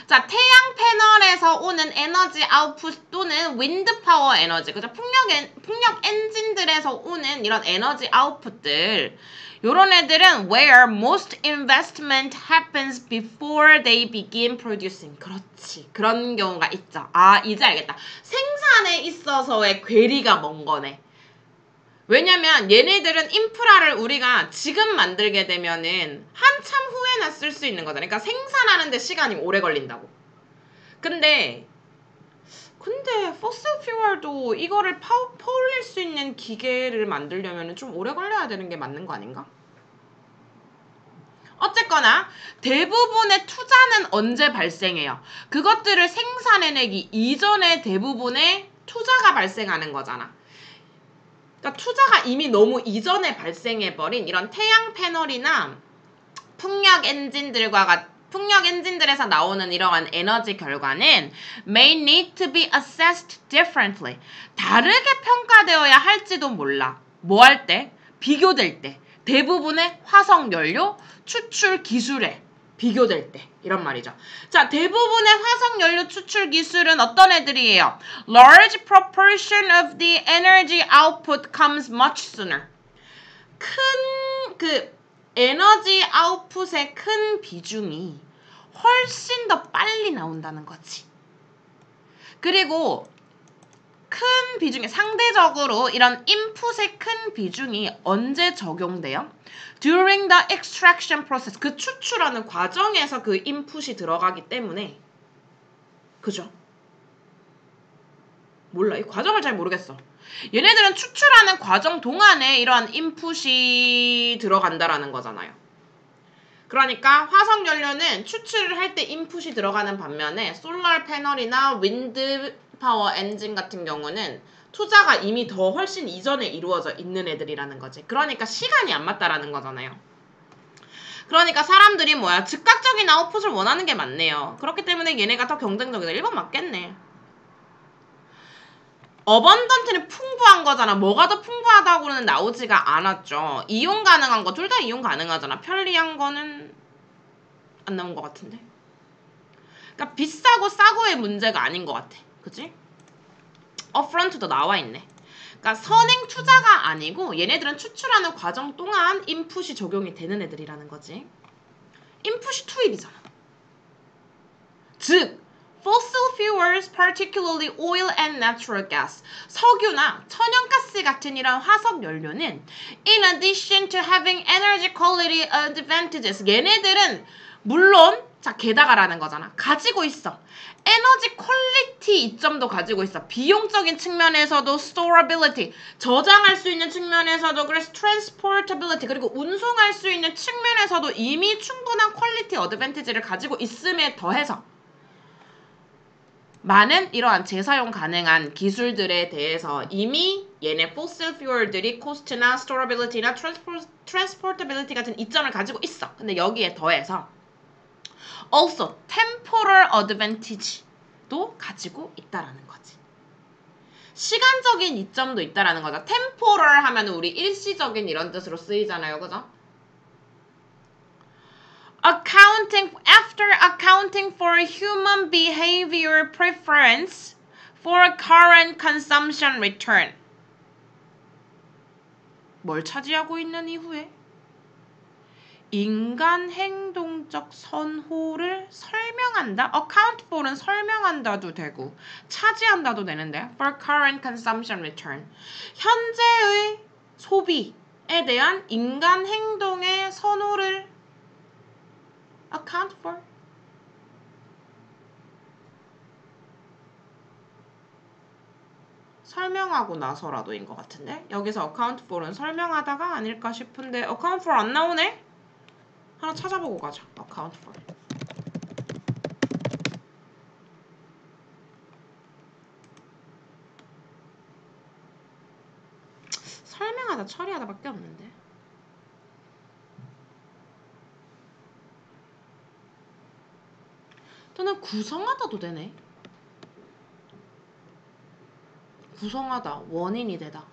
자, 태양 패널에서 오는 에너지 아웃풋 또는 윈드 파워 에너지, 그죠? 풍력 엔진들에서 오는 이런 에너지 아웃풋들, 요런 애들은 where most investment happens before they begin producing. 그렇지. 그런 경우가 있죠. 아, 이제 알겠다. 생산에 있어서의 괴리가 먼 거네. 왜냐면 얘네들은 인프라를 우리가 지금 만들게 되면은 한참 후에나 쓸 수 있는 거잖아. 그러니까 생산하는데 시간이 오래 걸린다고. 근데 포슬 퓨얼도 이거를 퍼올릴 수 있는 기계를 만들려면 좀 오래 걸려야 되는 게 맞는 거 아닌가? 어쨌거나 대부분의 투자는 언제 발생해요? 그것들을 생산해내기 이전에 대부분의 투자가 발생하는 거잖아. 그러니까 투자가 이미 너무 이전에 발생해버린 이런 태양 패널이나 풍력 엔진들에서 나오는 이러한 에너지 결과는 may need to be assessed differently. 다르게 평가되어야 할지도 몰라. 뭐 할 때? 비교될 때. 대부분의 화석연료 추출 기술에 비교될 때. 이런 말이죠. 자, 대부분의 화석연료 추출 기술은 어떤 애들이에요? Large proportion of the energy output comes much sooner. 에너지 아웃풋의 큰 비중이 훨씬 더 빨리 나온다는 거지. 그리고 큰 비중이 상대적으로 이런 인풋의 큰 비중이 언제 적용돼요? During the extraction process. 그 추출하는 과정에서 그 인풋이 들어가기 때문에. 그죠? 몰라. 이 과정을 잘 모르겠어. 얘네들은 추출하는 과정 동안에 이러한 인풋이 들어간다라는 거잖아요. 그러니까 화석연료는 추출을 할 때 인풋이 들어가는 반면에 솔라 패널이나 윈드 파워 엔진 같은 경우는 투자가 이미 더 훨씬 이전에 이루어져 있는 애들이라는 거지. 그러니까 시간이 안 맞다라는 거잖아요. 그러니까 사람들이 즉각적인 아웃풋을 원하는 게 많네요. 그렇기 때문에 얘네가 더 경쟁적이다. 1번 맞겠네. 어번던트는 풍부한 거잖아. 뭐가 더 풍부하다고는 나오지가 않았죠. 이용 가능한 거 둘 다 이용 가능하잖아. 편리한 거는 안 나온 것 같은데. 그러니까 비싸고 싸고의 문제가 아닌 것 같아. 그치? 업프런트도 나와 있네. 그러니까 선행 투자가 아니고 얘네들은 추출하는 과정 동안 인풋이 적용이 되는 애들이라는 거지. 인풋이 투입이잖아. 즉 fossil fuels, particularly oil and natural gas, 석유나 천연가스 같은 이런 화석 연료는 in addition to having energy quality advantages, 얘네들은 물론 자 게다가라는 거잖아. 가지고 있어. 에너지 퀄리티 이점도 가지고 있어. 비용적인 측면에서도 storability, 저장할 수 있는 측면에서도 그래서 transportability, 그리고 운송할 수 있는 측면에서도 이미 충분한 퀄리티 어드밴티지를 가지고 있음에 더해서 많은 이러한 재사용 가능한 기술들에 대해서 이미 얘네 fossil fuel들이 cost나 storability나 transportability 같은 이점을 가지고 있어. 근데 여기에 더해서 also temporal advantage도 가지고 있다라는 거지. 시간적인 이점도 있다라는 거죠. temporal 하면 우리 일시적인 이런 뜻으로 쓰이잖아요. 그죠? After accounting for human behavior preference for current consumption return. 뭘 차지하고 있는 이후에 인간 행동적 선호를 설명한다. account for은 설명한다도 되고 차지한다도 되는데 for current consumption return. 현재의 소비에 대한 인간 행동의 선호를 account for. 설명하고 나서라도인 것 같은데 여기서 account for은 설명하다가 아닐까 싶은데 account for 안 나오네? 하나 찾아보고 가자. account for. 설명하다 처리하다 밖에 없는데. 또는 구성하다도 되네. 구성하다, 원인이 되다.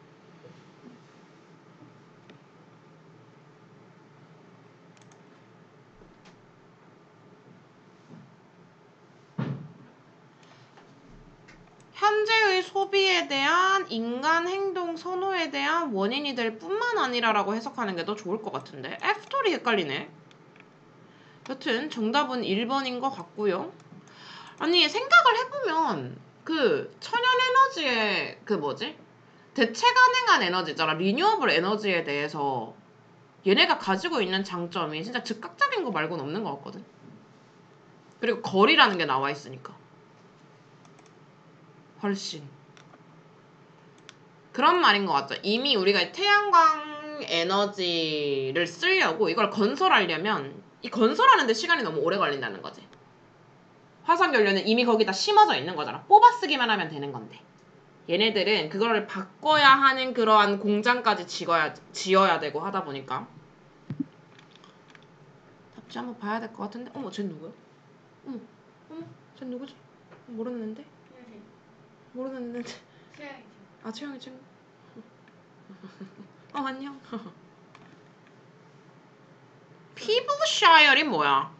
현재의 소비에 대한 인간 행동 선호에 대한 원인이 될 뿐만 아니라라고 해석하는 게 더 좋을 것 같은데 F돌이 헷갈리네. 여튼 정답은 1번인 것 같고요. 아니 생각을 해보면 그 천연에너지의 그 뭐지? 대체 가능한 에너지 있잖아. 리뉴어블 에너지에 대해서 얘네가 가지고 있는 장점이 진짜 즉각적인 거 말고는 없는 것 같거든. 그리고 거리라는 게 나와 있으니까 훨씬 그런 말인 것 같죠. 이미 우리가 태양광 에너지를 쓰려고 이걸 건설하려면 이 건설하는데 시간이 너무 오래 걸린다는 거지. 화석 연료는 이미 거기다 심어져 있는 거잖아. 뽑아 쓰기만 하면 되는 건데 얘네들은 그거를 바꿔야 하는 그러한 공장까지 지어야 되고 하다 보니까 답지 한번 봐야 될 것 같은데. 어머 쟤 누구야? 어머 쟤 누구지? 모르는데? 모르는데. 아 채영이 친구. 안녕. 피블샤이어이 뭐야?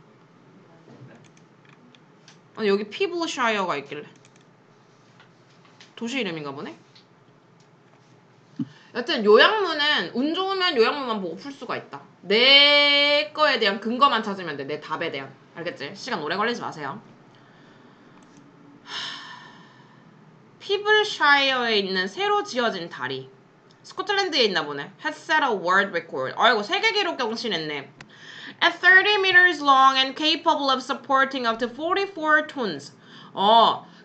아니 여기 피블샤이어가 있길래 도시 이름인가 보네? 여튼 요양문은 운 좋으면 요양문만 보고 풀 수가 있다. 내 거에 대한 근거만 찾으면 돼. 내 답에 대한. 알겠지? 시간 오래 걸리지 마세요. 피블샤이어에 있는 새로 지어진 다리. 스코틀랜드에 있나 보네. Has set a world record. 아이고 세계 기록 경신했네. At 30 meters long and capable of supporting up to 44 tons.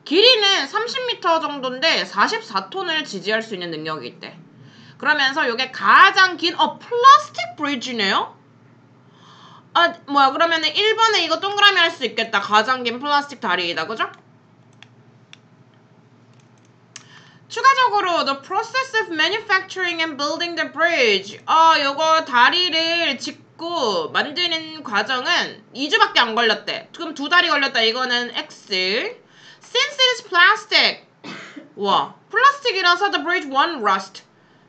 길이는 30m 정도인데 44톤을 지지할 수 있는 능력이 있대. 그러면서 이게 가장 긴 플라스틱 브리지네요? 그러면은 1번에 이거 동그라미 할 수 있겠다. 가장 긴 플라스틱 다리이다. 그죠? 추가적으로 the process of manufacturing and building the bridge. 요거 다리를 짓고 만드는 과정은 2주밖에 안 걸렸대. 그럼 2달이 걸렸다. 이거는 X. Since it is plastic. 와, 플라스틱이라서 the bridge won't rust.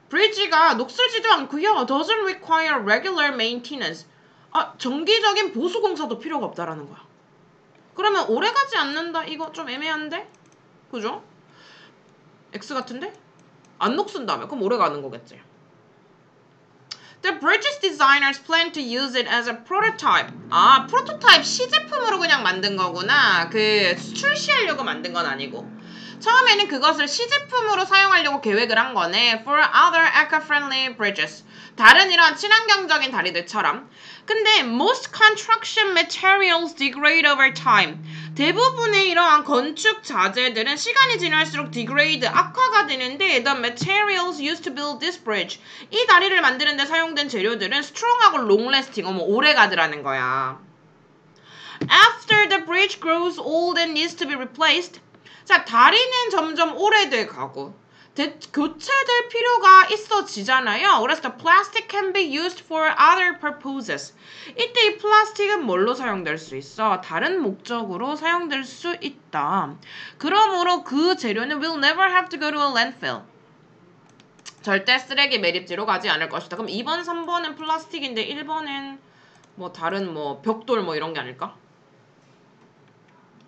브리지가 녹슬지도 않고요. doesn't require regular maintenance. 정기적인 보수 공사도 필요가 없다라는 거야. 그러면 오래가지 않는다. 이거 좀 애매한데? 그죠? X 같은데? 안 녹슨다며? 그럼 오래 가는 거겠지. The British designers plan to use it as a prototype. 아, 프로토타입 시제품으로 그냥 만든 거구나. 출시하려고 만든 건 아니고. 처음에는 그것을 시제품으로 사용하려고 계획을 한 거네. For other eco-friendly bridges. 다른 이런 친환경적인 다리들처럼. 근데 most construction materials degrade over time. 대부분의 이러한 건축 자재들은 시간이 지날수록 degrade, 악화가 되는데 the materials used to build this bridge. 이 다리를 만드는 데 사용된 재료들은 strong하고 long-lasting, 오래 가더라는 거야. After the bridge grows old and needs to be replaced. 자, 다리는 점점 오래돼 가고 교체될 필요가 있어지잖아요. 그래서 the plastic can be used for other purposes. 이때 이 플라스틱은 뭘로 사용될 수 있어? 다른 목적으로 사용될 수 있다. 그러므로 그 재료는 will never have to go to a landfill. 절대 쓰레기 매립지로 가지 않을 것이다. 그럼 2번, 3번은 플라스틱인데 1번은 뭐 다른 뭐 벽돌 뭐 이런 게 아닐까?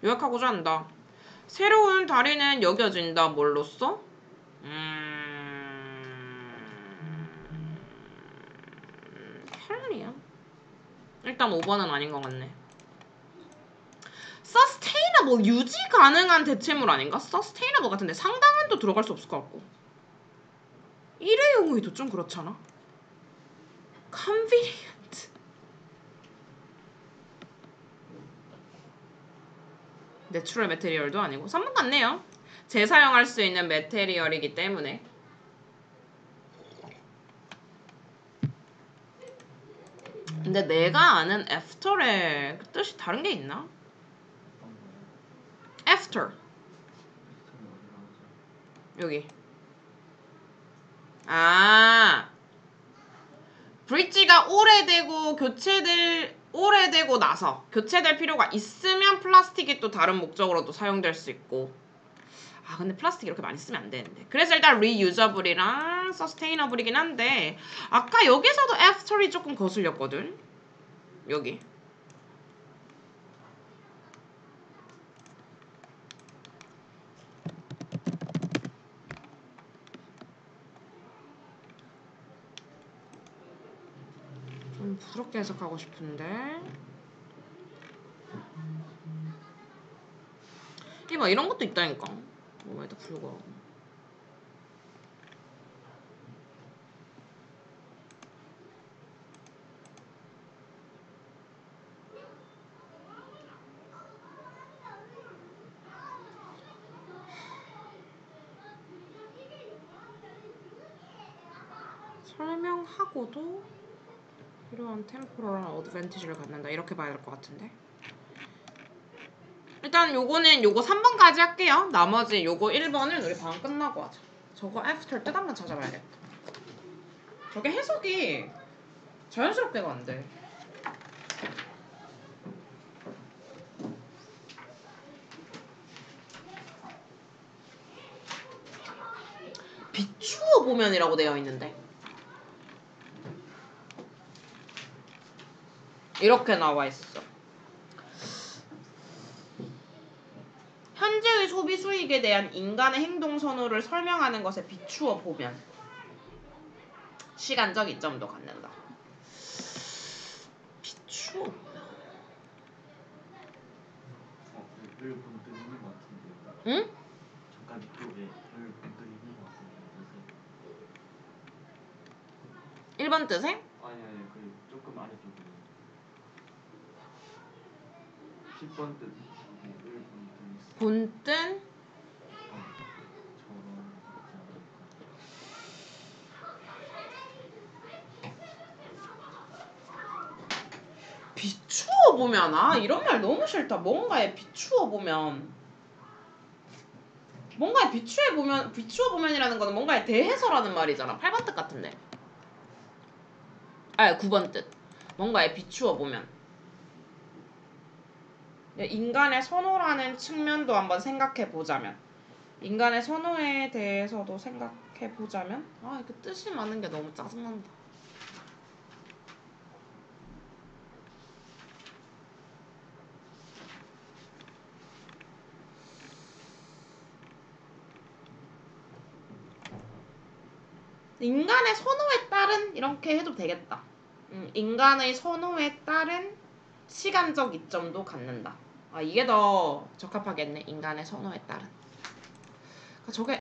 요약하고자 한다. 새로운 다리는 여겨진다. 뭘로써? 탈리야. 일단 5번은 아닌 것 같네. Sustainable, 유지 가능한 대체물 아닌가? Sustainable 같은데 상당한도 들어갈 수 없을 것 같고. 일회용의도 좀 그렇잖아. Convenient. 내추럴 메테리얼도 아니고 3번 같네요. 재사용할 수 있는 메테리얼이기 때문에. 근데 내가 아는 after의 뜻이 다른 게 있나? after. 여기. 아. 브릿지가 오래되고 나서 교체될 필요가 있으면 플라스틱이 또 다른 목적으로도 사용될 수 있고. 아, 근데 플라스틱 이렇게 많이 쓰면 안 되는데. 그래서 일단 reusable이랑 sustainable이긴 한데 아까 여기서도 after이 조금 거슬렸거든. 여기. 좀 부럽게 해석하고 싶은데. 이봐, 이런 것도 있다니까. 뭐에도 불구하고. 설명하고도 이러한 템포럴한 어드밴티지를 갖는다. 이렇게 봐야 될 것 같은데. 일단 요거는 요거 3번까지 할게요. 나머지 요거 1번은 우리 방금 끝나고 하자. 저거 애프터 뜻 한번 찾아봐야겠다. 저게 해석이 자연스럽게가 안 돼. 비추어 보면이라고 되어 있는데 이렇게 나와 있어. 현재의 소비 수익에 대한 인간의 행동 선호를 설명하는 것에 비추어 보면 시간적 이점도 갖는다. 비추어 보면. 별 본뜻 있는 것 같은데. 응? 잠깐 이쪽에 별 본뜻 있는 것 같은데. 1번 뜻에? 아니 그 조금 아래쪽에 10번 뜻. 별 본뜻 있어. 본뜬 비추어 보면. 아, 이런 말 너무 싫다. 뭔가에 비추어 보면. 뭔가에 비추어 보면이라는 거는 뭔가에 대해서라는 말이잖아. 8번 뜻 같은데. 아, 9번 뜻. 뭔가에 비추어 보면. 인간의 선호라는 측면도 한번 생각해 보자면. 인간의 선호에 대해서도 생각해 보자면. 아, 이렇게 뜻이 많은 게 너무 짜증난다. 인간의 선호에 따른 이렇게 해도 되겠다. 인간의 선호에 따른 시간적 이점도 갖는다. 아, 이게 더 적합하겠네. 인간의 선호에 따른. 저게